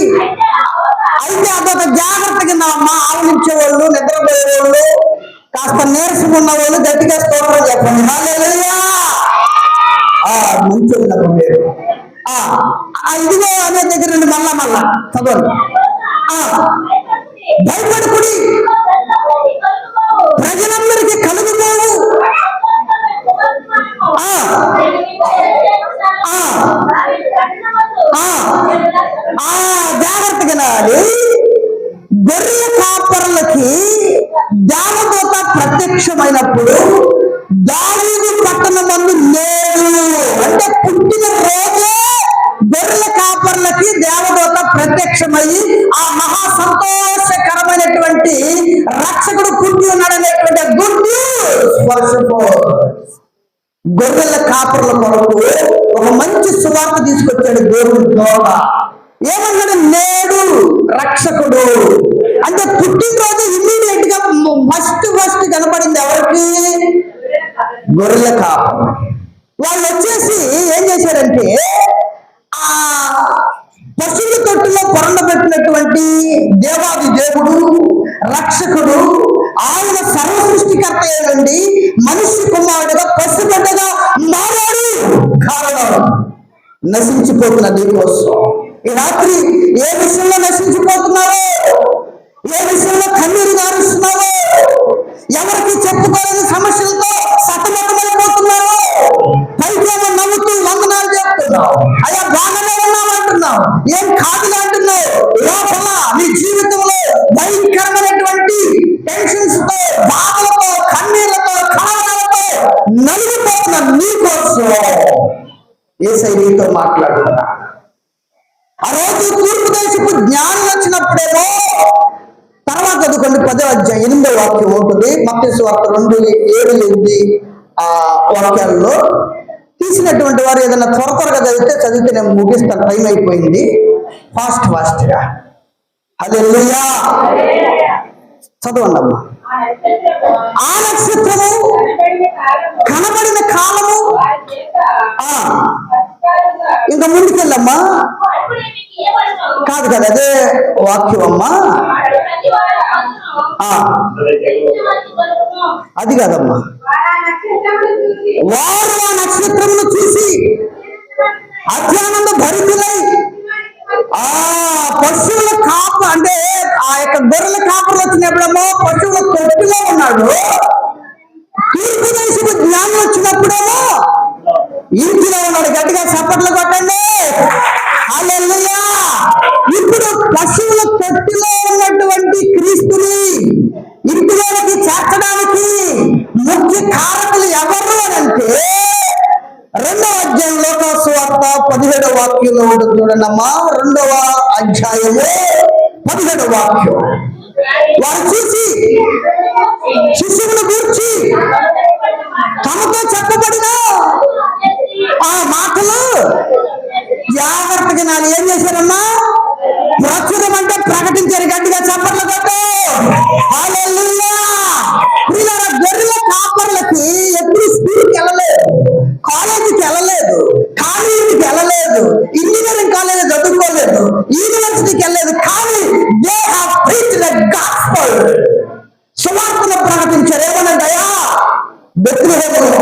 Speaker 1: అయితే అదొక జాగ్రత్తగా నా అమ్మ. ఆవలించేవాళ్ళు, నిద్రపోయేవాళ్ళు, కాస్త నీరసం ఉన్న వాళ్ళు గట్టిగా స్తోత్రం చెప్పండి. హల్లెలూయా. మంచిగా మీరు ఇదిగో అనే దగ్గర నుండి మళ్ళా చదవండి. భయపడుకుడి, ప్రజలందరికీ కలుగుతావు. జాగ్రత్తగా నాడు. గొర్రెల కాపరులకి దేవదూత ప్రత్యక్షమైనప్పుడు దావీదు పట్టణమందు లేడు. అంటే పుట్టిన రోజే గొర్రెల కాపరులకి దేవదూత ప్రత్యక్షమయ్యి ఆ మహా సంతోషకరమైనటువంటి రక్షకుడు పుట్టి ఉన్నాడనేటువంటి గుడ్ న్యూస్. గొర్రెల కాపరుల కొరకు ఒక మంచి సువార్త తీసుకొచ్చాడు దేవుడు ద్వారా. ఏమన్నాడు? నేడు రక్షకుడు అంటే పుట్టినరోజు ఇమ్మీడియట్ గా ఫస్ట్ కనపడింది ఎవరికి? గొర్రెల కాపరి. వాళ్ళు వచ్చేసి ఏం చేశారంటే ఆ పశువుల తొట్టులో పొరండబెట్టినటువంటి దేవాది దేవుడు రక్షకుడు, ఆయన సర్వ సృష్టికర్త అయినండి మనిషి కుమారుడుగా పసిబిడ్డగా మారాడు. కారణం నశించిపోతున్న నీకోసం. ఈ రాత్రి ఏ విషయంలో నశించిపోతున్నావో, ఏ విషయంలో కన్నీరు గారుస్తున్నావో, ఎవరికి చెప్పుకోలేని సమస్యలతో సతమతమైపోతున్నావో, పైకేమో నవ్వుతూ వందనాలు చెప్తున్నావు, అయ్యా బాగానే ఉన్నావు అంటున్నావు, ఏం కాదులే అంటున్నావు, లోపల నీ జీవితంలో భయంకరమైనటువంటి టెన్షన్స్ తో, బాధలతో, కన్నీళ్లతో, కలవరాలతో నలిగిపోతున్న నీకోసం యేసయ్య నీతో మాట్లాడుతున్నా. ఆ రోజు తూర్పు దేశపు జ్ఞానం వచ్చినప్పుడేమో, తర్వాత చదువుకోండి 10వ అధ్యాయం 8వ వాక్యం ఉంటుంది. మత్తయి సువార్త 2:7-8 వాక్యాల్లో తీసినటువంటి వారు ఏదైనా త్వరగా చదివితే నేను ముగిస్తాను, టైం అయిపోయింది. ఫాస్ట్ గా హల్లెలూయా చదవండి అమ్మా. ఆ నక్షత్రము కనబడిన కాలము ఇంకా ముందుకెళ్ళమ్మా. కాదు కదా, అదే వాక్యం అమ్మా. అది కాదమ్మా. వారు ఆ నక్షత్రమును చూసి అత్యానంద భరితులై ఆ పశువుల కాపు అంటే ఆ యొక్క గొర్రెల కాపులు వచ్చినప్పుడేమో పశువుల తొట్టిలో ఉన్నాడు. తూర్పు దేశపు జ్ఞానం వచ్చినప్పుడేమో ఇంటిలో ఉన్నాడు. గట్టిగా చప్పట్లు కొట్టండి. హల్లెలూయా. ఇప్పుడు పశువుల తొట్టిలో ఉన్నటువంటి క్రీస్తుని ఇంటిలోకి చేర్చడానికి ముఖ్య కారకులు ఎవరు అని అంటే 2వ అధ్యాయం లోకాసు సువార్త 17వ వాక్యంలో ఉంటుంది చూడండి అమ్మా. 2వ అధ్యాయము 17వ వాక్యం. వారు చూసి శిశువును గూర్చి తమతో చెప్పబడిన ఆ మాటలు జాగ్రత్తగా నాలు ఏం చేశారమ్మా? ప్రచురం అంటే ప్రకటించారు. గట్టిగా చప్పట్లు కొట్టు. హల్లెలూయా. గొర్రెల కాపర్లకి ఎప్పుడు స్కూల్కి వెళ్ళలేదు, కాలేజీకి వెళ్ళలేదు, కాలేజీకి వెళ్ళలేదు, ఇంజనీరింగ్ కాలేజ్ చదువుకోలేదు, యూనివర్సిటీకి వెళ్ళలేదు, కానీ they have preached the gospel. సువార్తను ప్రకటించారు. ఏమన్నాయా? బెత్లెహేములో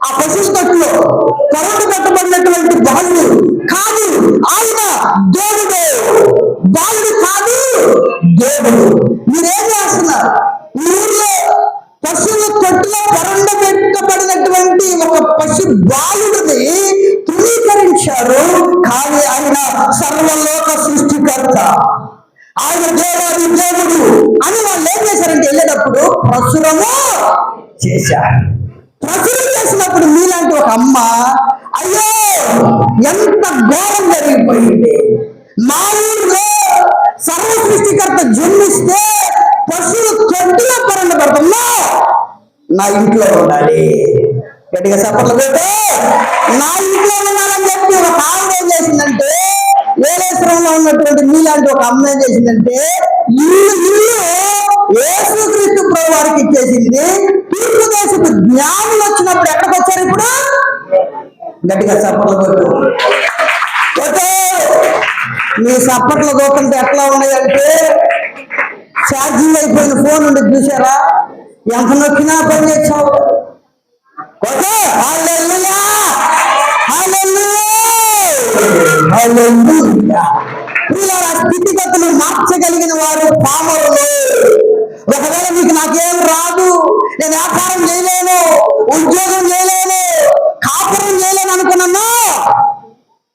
Speaker 1: ఆ పశువుల తొట్టులో కరెంటు కట్టబడినటువంటి బాలుడు కాదు, ఆయన దేవుడు. బాలుడు కాదు, దేవుడు. మీరేం చేస్తున్నారు? ఊర్లో పశువుల తొట్టులో పెట్టబడినటువంటి ఒక పశు బాలుడిని ధృవీకరించారు. కానీ ఆయన సర్వలోక సృష్టికర్త, ఆయన దేవాది దేవుడు అని వాళ్ళు ఏం చేశారంటే వెళ్ళేటప్పుడు ప్రచురము చేశారు. ప్రచురం చేసినప్పుడు మీలాంటి ఒక అమ్మ, అయ్యో ఎంత ఘోరం జరిగిపోయింది, మా ఊర్లో సర్వ సృష్టికర్త జన్మిస్తే పశువులు తొట్టిలో పరంగా పడుతుందో నా ఇంట్లో ఉండాలి. గట్టిగా చప్పట్లు కొట్టు. నా ఇంట్లో ఉండాలని చెప్పి ఒక ఆవిడ ఏం చేసిందంటే, ఏలేశ్వరంలో ఉన్నటువంటి మీలాంటి ఒక అమ్మ ఏం చేసిందంటే ఇల్లు యేసుక్రీస్తు ప్రభు వారికి ఇచ్చేసింది. తూర్పు దేశపు జ్ఞానులు వచ్చినప్పుడు ఎక్కడికి వచ్చారు? ఇప్పుడు గట్టిగా చప్పట్లు కొట్టు. మీ చప్పట్లు కొట్టుంటే ఎట్లా ఉన్నాయంటే ఛార్జింగ్ అయిపోయిన ఫోన్ ఉండి చూసారా, ఎంత నొక్కినా పని చేసావు. స్థితిగతులు మార్చగలిగిన వారు పామరులు. ఒకవేళ మీకు నాకేం రాదు, నేను వ్యాపారం చేయలేను, ఉద్యోగం చేయలేను, కాపురం చేయలేను అనుకున్నాను,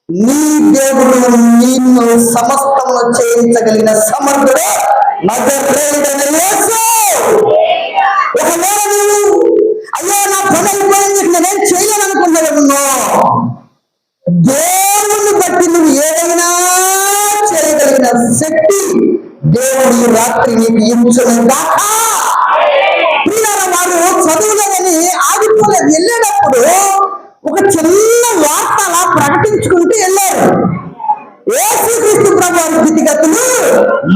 Speaker 1: నీ దేవుడు నిన్ను సమస్తము చేయించగలిగిన సమర్థుడు నజరేయుడైన యేసు. ఒకవేళ నువ్వు అయ్యో నా పని అయిపోయింది నేనేం చేయలేను అనుకున్నాను, దేవుని బట్టి నువ్వు ఏదైనా చేయగలిగిన శక్తి దేవుడు ఈ రాత్రి నీకు ఇచ్చును గాక. వారు చదువులేదని ఆగిపోలేదు. వెళ్ళేటప్పుడు ఒక చిన్న వార్త అలా తప్పించుకుంటూ వెళ్ళారు. యేసుక్రీస్తు ప్రభు వారి స్థితిగతులు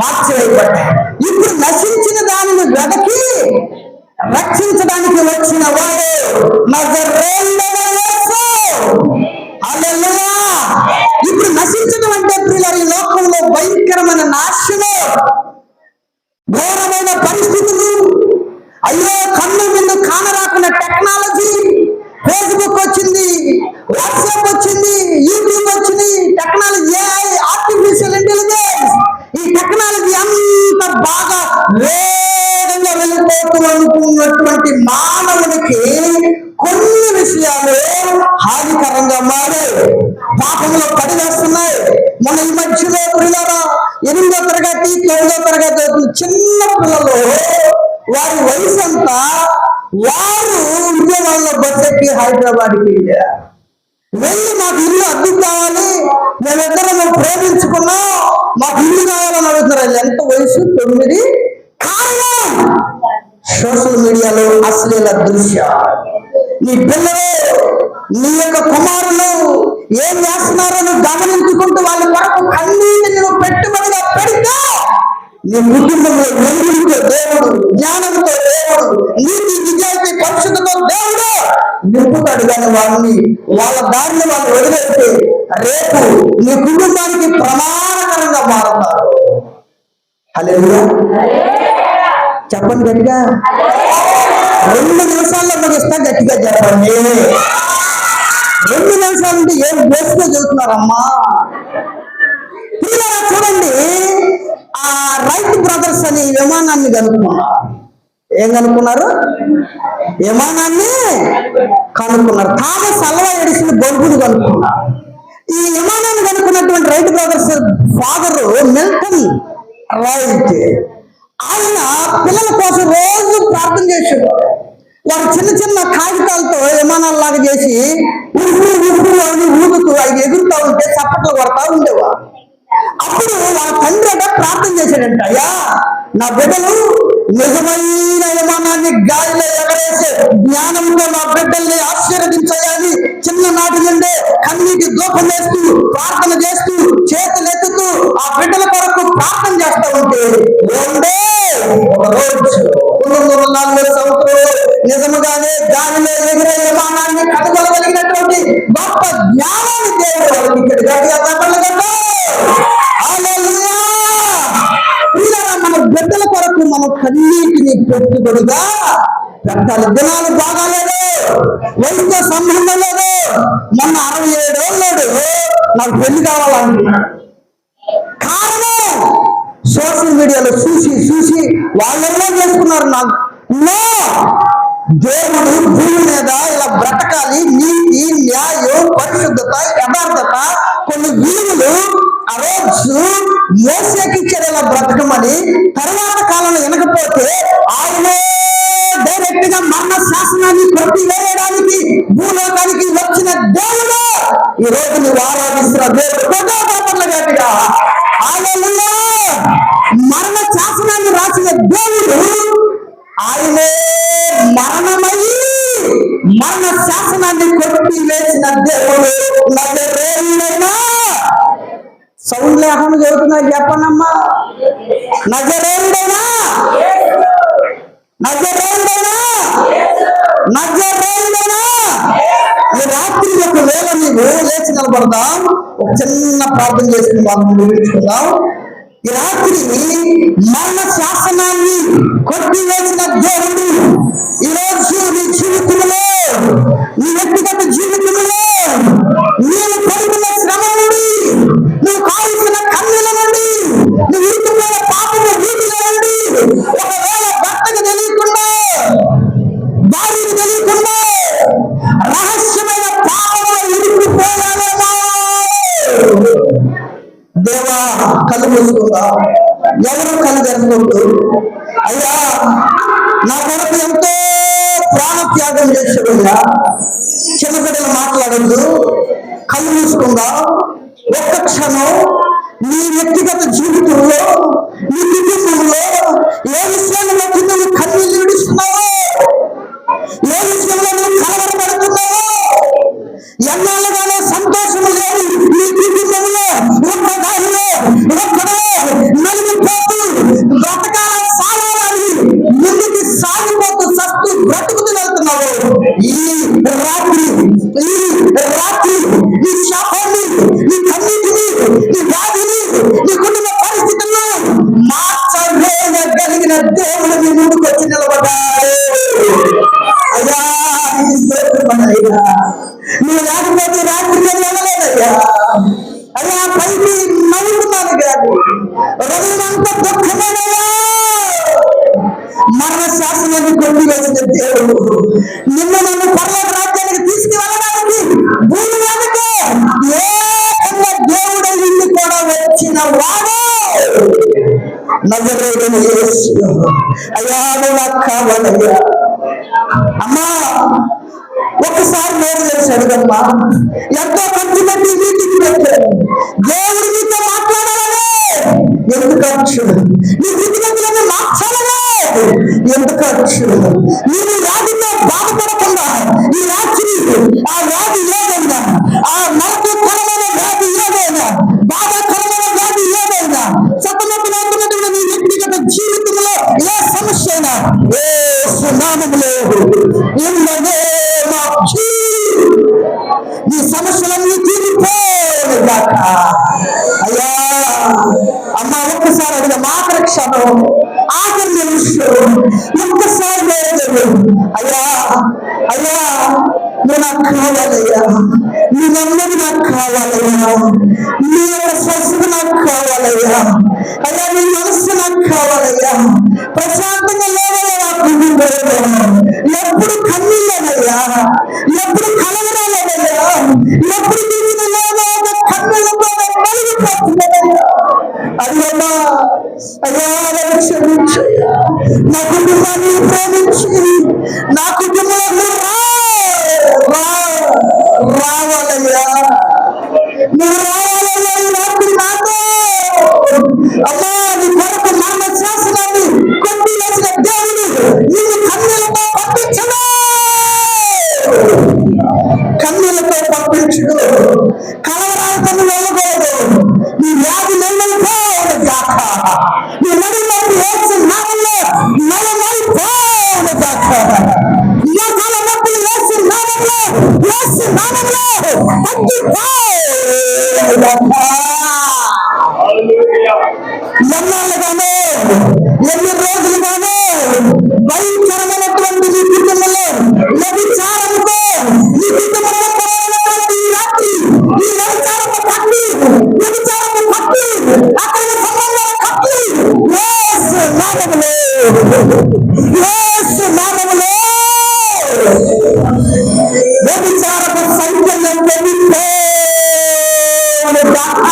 Speaker 1: మార్చివేయబడ్డాయి. ఇప్పుడు నశించిన దానిని వెదకి రక్షించడానికి వచ్చిన వాడు నజరేయుడైన యేసు. హల్లెలూయా. ఇప్పుడు నశించడం అంటే ప్రియులారా, ఈ లోకంలో భయంకరమైన నాశనం, ఘోరమైన పరిస్థితులు, అయ్యో కన్ను ముందు కానరాకున్న టెక్నాలజీ, ఫేస్బుక్ వచ్చింది, వాట్సాప్ వచ్చింది, యూట్యూబ్ వచ్చింది, టెక్నాలజీ, ఆర్టిఫిషియల్ ఇంటెలిజెన్స్, ఈ టెక్నాలజీ అంత బాగా వేగంగా వెళ్ళిపోతూ అనుకున్నటువంటి మానవునికి కొన్ని విషయాలు హానికరంగా మారి పాపంలో పడివేస్తున్నాయి. మన ఈ మధ్యలో పిల్లరా 8వ తరగతి 9వ తరగతి చిన్న పిల్లలు, వారి వయసు అంతా, వారు విజయవాడలో బస్ ఎక్కి హైదరాబాద్కి వెళ్ళి మాకు ఇల్లు అద్దె కావాలి, మేమిద్దరం ప్రేమించుకున్నాం, మాకు ఇల్లు కావాలని అడుగుతున్నారు. ఎంత వయసు? 9. కారణం సోషల్ మీడియాలో అశ్లీల దృశ్యం. నీ పిల్లలు, నీ యొక్క కుమారులు ఏం చేస్తున్నారో నువ్వు గమనించుకుంటూ వాళ్ళ కొరకు కన్నీటిని నువ్వు పెట్టుబడిగా పెడితే నీ కుటుంబంలో వెలుగుతో దేవుడు, జ్ఞానంతో దేవుడు, నీతి నిజాయితీ పరిశుద్ధతో దేవుడు నింపుతాడు. కానీ వాళ్ళని వాళ్ళ దారిని వాళ్ళు వదిలేస్తే రేపు నీ కుటుంబానికి ప్రమాదకరంగా మారుతారు. హల్లెలూయా. చెప్పండి గట్టిగా. 2 నిమిషాల్లో ముగిస్తా, గట్టిగా చెప్పండి. 2 నిమిషాలు అంటే ఏం బోసులో చదువుతున్నారమ్మా. పిల్లలు చూడండి, ఆ రైట్ బ్రదర్స్ అని విమానాన్ని కనుక్కున్నారు. ఏం కనుక్కున్నారు? విమానాన్ని కనుక్కున్నారు. థామస్ అల్వా ఎడిసన్ బల్బును కనుక్కున్నారు. ఈ విమానాన్ని కనుక్కున్నటువంటి Wright brothers father Milton Wright, ఆయన పిల్లల కోసం రోజు ప్రార్థన చేసేవారు. వారు చిన్న చిన్న కాగితాలతో విమానాల్లాగా చేసి అని ఊదుతూ అవి ఎగురుతూ ఉంటే చప్పట్లు కొడతా ఉండేవారు. అప్పుడు వాళ్ళ తండ్రి ప్రార్థన చేశాడంట, అయ్యా నా బిడ్డలు నిజమైన విమానాన్ని గాలిలో ఎగరేసే జ్ఞానంతో నా బిడ్డల్ని ఆశీర్వదించాలని చిన్ననాటి నుండే కన్నీటి దూపం వేస్తూ ప్రార్థన చేస్తూ చేతులు ఎత్తుతూ ఆ బిడ్డల కొరకు ప్రార్థన చేస్తా ఉంటే ఒక రోజు 1940 సంవత్సరంలో నిజముగానే గాలిలో ఎగిరే విమానాన్ని కనుగొనగలిగినటువంటి గొప్ప జ్ఞానాన్ని దేవుడు వాళ్ళకి ఇక్కడ గట్టిగా తప్పలేదు. హల్లెలూయా. మన బిడ్డల కొరకు మనం కన్నీటిని పెట్టుబడిగా పెట్టాలి. దినాలు బాగాలేదు, వయసుతో సంబంధం లేదు. మొన్న 67 ఏళ్ళు నాకు పెళ్లి కావాలంటున్నాడు. కారణం సోషల్ మీడియాలో చూసి చూసి వాళ్ళెన్నో చేసుకున్నారు. నాకు దేవుడు భూమి మీద ఇలా బ్రతకాలి, నీతి, న్యాయం, పరిశుద్ధత, యథార్థత, కొన్ని విలువలు ఆ రోజు మోసేకి ఇచ్చారు ఇలా బ్రతకమని. తర్వాత కాలంలో వినకపోతే ఆయనే డైరెక్ట్ గా మరణ శాసనాన్ని కొట్టి వేయడానికి భూలోకానికి వచ్చిన దేవుడు ఈ రోజు నువ్వు ఆరాధిస్తున్న దేవుడు. గట్టిగా హల్లెలూయా. మరణ శాసనాన్ని రాసిన దేవుడు ఆయనే మరణమై మరణ శాసనాన్ని కొట్టి వేసిన దేవుడు. నజరేయుడైనా సౌండ్ లేకుండా చదువుతున్నారు, చెప్పనమ్మా. నజరేయుడైనా నజరేయుడైనా నజరేయుడైనా ఈ రాత్రి ఒకవేళ నీవు లేచి నిలబడదాం, ఒక చిన్న ప్రార్థన చేసుకుని మనం ముగించుకుందాం. ఈ రాత్రి మరణ శాసనాన్ని కొట్టివేసిన దేవుడు ఈరోజు నీ జీవితంలో, నీ వ్యక్తిగత జీవితంలో, నీవు పడుతున్న శ్రమ నుండి, నువ్వు కాల్సిన కన్నుల నుండి, నువ్వు ఇరుకుపోయిన పాపము వీటిలో నుండి, ఒకవేళ భర్తకు తెలియకుండా, భార్యకు తెలియకుండా రహస్యమైన పాపంలో ఇరుక్కుపోయావేమో. దేవా కళ్ళు మూసుకుందా, ఎవరు కళ్ళు తెరవద్దు. అయ్యా నా కొరకు ఎంతో ప్రాణత్యాగం చేసేవయ్యా, చిన్న బిడ్డలు మాట్లాడద్దు, కళ్ళు మూసుకుందా. ఒక్క క్షణం నీ వ్యక్తిగత జీవితంలో, నీ కుటుంబంలో ఏ విషయంలో నువ్వు కన్నీళ్ళు విడుస్తున్నావో, ఏ విషయంలో నువ్వు కలవరపడుతున్నావో, ఎన్నాళ్ళుగానే సంతోషం లేదు, దేవుడు మీ ముందుకు వచ్చి నిలబడ్డాడు. అయ్యా నీ స్తోత్రమయ్యా, నువ్వు లేకపోతే రాత్రి వెళ్ళలేదయ్యా. అయ్యా పైకి నవ్వుతున్నాను కాదు, హృదయమంతా దుఃఖమేనయ్యా. మరణ శాసనాన్ని కొట్టి వేసిన దేవుడు నిన్ను నన్ను పర్లోక రాజ్యానికి తీసుకువెళ్ళడానికి భూమి మీదకి ఏకంగా దేవుడు ఇల్లు కూడా వచ్చిన వాడు నజరేయుడైన యేసు. అయ్యా నువ్వు నాకు కావాలయ్యా. అమ్మా ఒకసారి నేను చేసి అడుగమ్మా, ఎంతో ఖర్చు పెట్టి మీటింగ్ పెట్టారు, దేవుడు మీతో మాట్లాడాలనే ఎంత ఖర్చు, నీ స్థితిగతులను మార్చాలనే ఎంత ఖర్చు. నేను వ్యాధితో బాధపడకుండా ఈ రాత్రి ఆ వ్యాధి ఏదైనా, ఆ నరకకరమైన వ్యాధి ఏదైనా, బాధాకరమైన వ్యాధి ఏదైనా, సతమతమవుతున్నటువంటి నీ వ్యక్తిగత జీవితంలో ఏ సమస్య అయినా యేసు నామములో నీ సమస్యలన్నీ తీరిపోయాక. అయ్యా అమ్మ ఒక్కసారి అడిగిన మాత్ర క్షణం ఆఖరి నిమిషం ఒక్కసారి లేదు. అయ్యా అయ్యా నువ్వు నాకు కావాలయ్యా, నీ నెమ్మది నాకు కావాలయ్యా, నీ యొక్క స్వస్థత నాకు కావాలయ్యా. అయ్యా నీ మనస్సు నాకు కావాలయ్యా. ప్రశాంతంగా లేవయ్యా నా కుటుంబం, ఎప్పుడు కన్నీళ్ళనయ్యా, ఎప్పుడు కలవరాలయ్యా, ఎప్పుడు తిరిగిన లేవో కన్నులతో కలిగిపోతున్నాయ్యా. అయ్యమ్మా అయ్యా నన్ను క్షమించయ్యా, నా కుటుంబాన్ని ప్రేమించి నా కుటుంబంలో రావాలయ్యా, నువ్వు రావాలయ్యా ఈ రాత్రి నాతో. అమ్మా నీ కొరకు మరణ శాసనాన్ని కొట్టి వేసిన దేవుడు నిన్ను కన్నులతో పంపించడు, కన్నులతో పంపించడు. కలవరాలతో వెళ్ళకూడదు, నీ వ్యాధి నెల్లైపోదు కాక, నీ నడుమని వేసి నామల్లో నలమైపోదు కాక, నలమట్టి వేసి నామంలో వేసి నామంలో ఎన్నాళ్ళుగానో ఎన్ని రోజులుగానో భయంకరమైనటువంటి నీ కుటుంబంలో వ్యభిచారంతో నీ కుటుంబంలో ఈ రాత్రి ఈ వ్యభిచారపు కట్టి, వ్యభిచారపు కట్టి, అక్కడ సంబంధాల కట్టి యేసు నామములో, యేసు నామములో వ్యభిచారపు సంఖ్యను పెరిగిపోను గాక.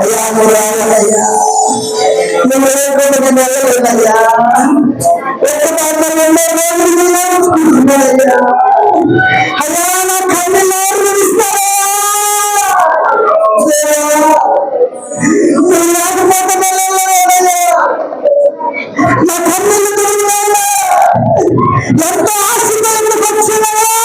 Speaker 1: అయ్యా నువ్వు రావాలయ్యా, నువ్వు లేకుండా నేను వెళ్ళలేదయ్యా. ఒక్కదాన్ని రెండో రోజులు నేర్చుకుంటున్నాయ్యా. అయ్యా నా కళ్ళు నేర్పిస్తారయ్యా, నువ్వు లేకపోతే వెళ్ళలేదయ్యా. నా కన్నులు తిరిగినాయ్యా, ఎంతో ఆశతో ఎందుకు వచ్చినాయా.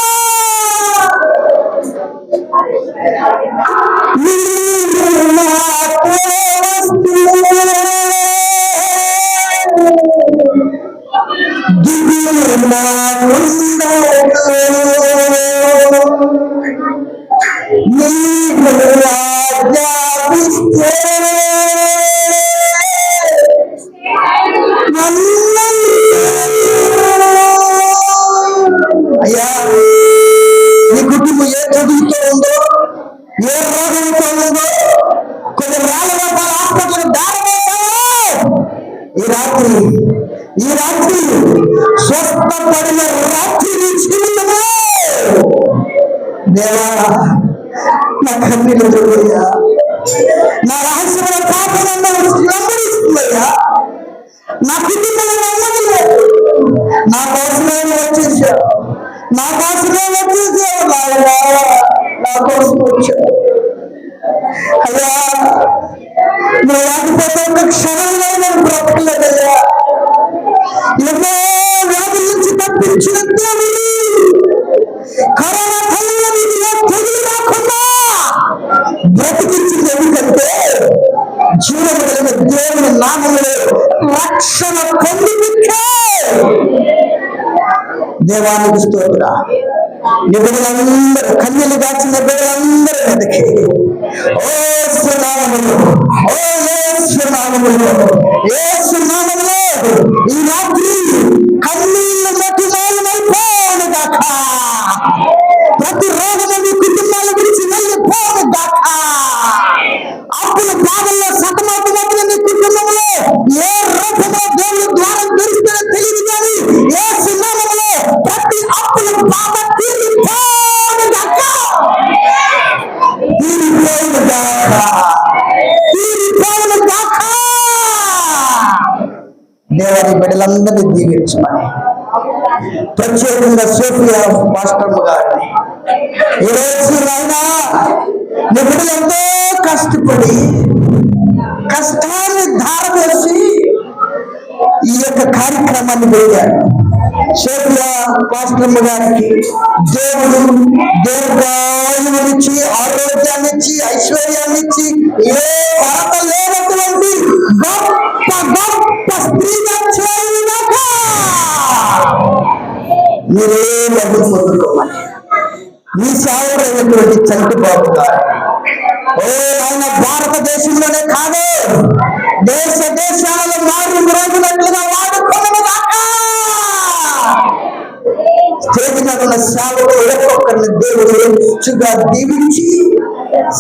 Speaker 1: అయ్యా నీ కుటుంబం ఏ చదువుతో ఉందో, ఏ రోగంతో ఉందో, కొన్ని వేల రూపాయల హాస్పిటల్ దారిపోతావో ఈ రాత్రి స్వస్థపడిన రాత్రి నీ జీవితము. దేవా నా కన్నీళ్ళు చూడయ్యా, నా రహస్యమైన పాపనన్ను వెంబడిస్తుందయ్యా. నా కుటుంబంలో నమ్మకం లేదు, నా కోసమే వచ్చేసావు, నా కోసమే వచ్చేసావు నాయనా, నా కోసం వచ్చావు. అయ్యా నువ్వు లేకపోతే ఒక క్షణంలో నేను బ్రతకలేదయ్యా. ఎన్నో వ్యాధుల నుంచి తప్పించిన దేవుడు, కరోనా తల్లిలో నీకు ఏ తెగులు రాకుండా బ్రతికించింది. ఎందుకంటే జీవము కలిగిన దేవుని నామములో రక్షణ పొందించే దేవానికి స్తోత్ర. నిబులందరూ కన్యలు దాచిన బిడ్డలందరూ వెతికి ఓ యేసు నామములో, ఓ యేసు నామములో నామములో, యేసు నామములో ఈ రాత్రి కన్నీళ్లు మట్టి మాయమైపోను గాక. ప్రతి రోగము మీ కుటుంబాల గురించి వెళ్ళిపోను గాక. అప్పుల బాధల్లో సతమతమవుతున్న మీ కుటుంబంలో ఏ రూపంలో దేవుడు ద్వారం తెరిస్తారో తెలియదు కానీ యేసు నామములో ప్రతి అప్పుల బాధ తీరిపోను గాక. తీరిపోను గాక. తీరిపోను గాక. దేవుని బిడ్డలందరినీ దీవించమని ప్రత్యేకంగా సోఫియా మాస్టర్మ గారిని ఈరోజు నాయన నీ బిడ్డలు ఎంతో కష్టపడి కష్టాన్ని ధారవేసి ఈ యొక్క కార్యక్రమాన్ని పెట్టారు. సోఫియా మాస్టర్మ గారికి దేవుడు దీర్ఘాయువునిచ్చి ఆరోగ్యాన్ని ఇచ్చి ఐశ్వర్యాన్ని ఇచ్చి ఏ కొరత లేనటువంటి గొప్ప గొప్ప స్త్రీగా చేయుగాక. మీరే డబ్బులు పొందుకోమని మీ సేవకుడైనటువంటి చంటిబాబు గారు ఆయన భారతదేశంలోనే కాదు దేశ దేశాలలో మారు మ్రోగినట్లుగా వాడుకోవడం గాక. స్టేజ్ మీద ఉన్న సేవకులు ఒక్కొక్కరిని దేవుడు హెచ్చుగా దీవించి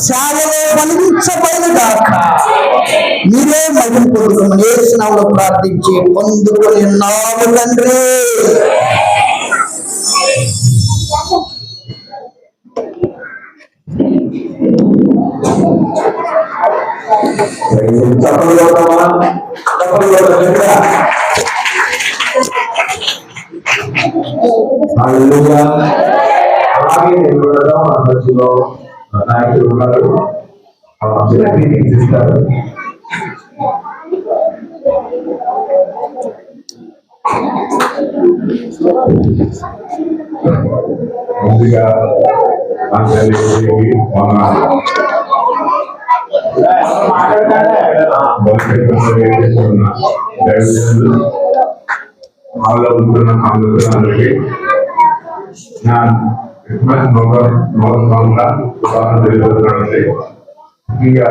Speaker 1: సేవలో ఫలించబడిన గాక. మీరే మహిమ పొందుకోమని యేసు నామములో ప్రార్థించి పొందుకొని ఉన్నాము తండ్రి.
Speaker 2: అలాగే నిలబడడం మన మధ్యలో నాయకులు ఉన్నారు, ఇస్తారు. ముందుగా వాళ్ళ ఉంటున్న అందరికీ నా క్రిస్మస్ తెలియజేస్తున్నానండి. ముఖ్యంగా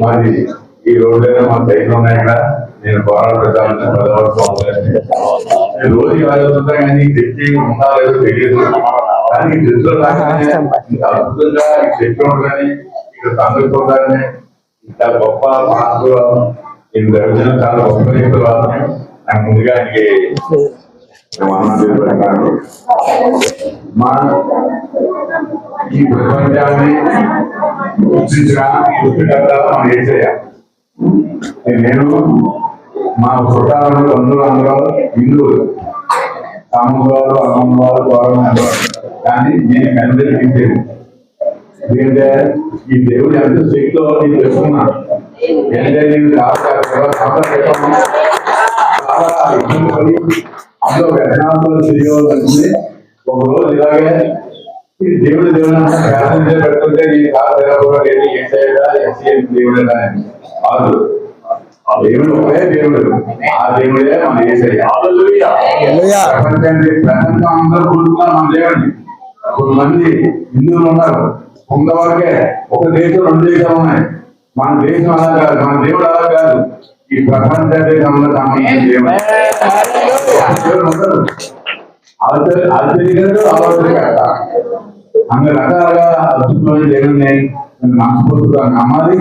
Speaker 2: మాది ఈ రోడ్లైనా మా సైడ్ ఉన్నాయి కదా, నేను పోరాట ప్రచారాన్ని 10వ సంవత్సరం రోజు ఆలోచించా కానీ తెచ్చి ఉంటా లేదో తెలియదు. కానీ డ్రెస్లో రాగానే ఇంత అద్భుతంగా ఈ చెట్లు కానీ ఇక్కడ సందర్భం కానీ ఇంత గొప్ప మార్పులు నేను దర్శన చాలా గొప్ప వ్యక్తులు నాకు ముందుగా ఆయనకి మా ఈ ప్రపంచాన్ని పుస్తకాలు మనం వేసేయ. నేను మా చుట్టాలను బంధువులందరూ హిందువులు, సామవారు అమ్మవారు గౌరవం, కానీ నేను కనిపించేది ఎందుకంటే ఈ దేవుడు ఎంత శక్తిలో నేను తెలుసుకున్నాను. ఏంటంటే నేను చాలా ఇబ్బంది పడి అందులో వ్యసనాలు తెలియవలసింది. ఒక రోజు ఇలాగే దేవుడు ప్రార్థన పెడుతుంటే నేను చాలా తెరవలేదు. ఏం చేయడా ఎస్సీ దేవుడు కాదు, దేవుడు ఒకే దేవుడు. ఆ దేవుడే మన యేసయ్య. ప్రపంచం అందరూ కూడుకున్నారు మన దేవుడిని. కొంతమంది హిందువులు ఉన్నారు, కొంతవరకే ఒక దేశం 2 దేశాలు ఉన్నాయి. మన దేశం అలా కాదు, మన దేవుడు అలా కాదు. ఈ ప్రపంచ దేశంలో సంబంధించిన దేవుడు ఉండరు. ఆశ్చర్యకరుడు, ఆలోచనకర్త, అన్ని రకాలుగా అద్భుతమైన దేవుడిని మనస్ఫూర్తిగా నమ్మాలి.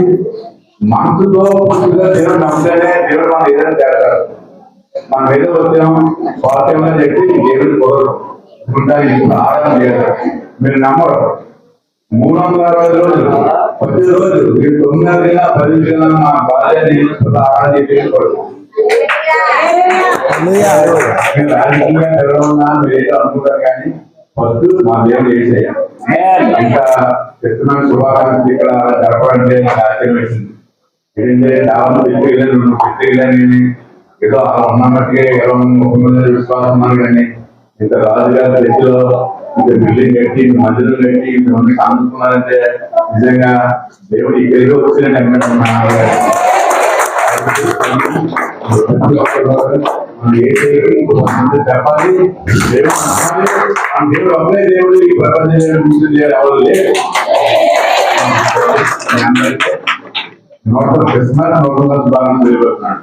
Speaker 2: మనసుతో పూర్తిగా దేవుడు నమ్మితేనే దేవుడు మనం ఏదైనా చేస్తారు. మనం ఏదో వచ్చాము స్వార్థంగా చెప్పి దేవుడు కుదరదు ఆరాధన చేస్తారు. మీరు నమ్మరు. 360 రోజులు 10 రోజులు మీరు 9 నెలల 10 నెలల మా భార్య ఆరాధన చేసుకోవచ్చు. రాజకీయంగా తెరవన్నా మీరు ఏదో అనుకుంటారు కానీ ఫస్ట్ మా దేవుడు యేసయ్య. ఇంకా చెప్తున్న శుభాకాంక్షలు ఇక్కడ జరపడంటే నాకు ఆశ్చర్యం వేసింది. ఏంటంటే చాలా పెద్దలని ఏదో ఉన్నట్టుగా 20-30 విశ్వాసం ఉన్నాను కానీ ఇంత రాజుగారి చర్చిలో ఇంత బిల్డింగ్ కట్టి మధ్యలో కట్టి ఇంతమంది కానుకున్నారంటే నిజంగా దేవుడు ఇక్కడికి వచ్చినట్టు అనుకుంటున్నాను. చెప్పాలి దేవుడు మన దేవుడు ఒకే దేవుడు. ఈ ప్రపంచం ఎవరు లేరు. నూతన క్రిస్మస్ నూతన శుభాలను తెలియబడుతున్నాడు.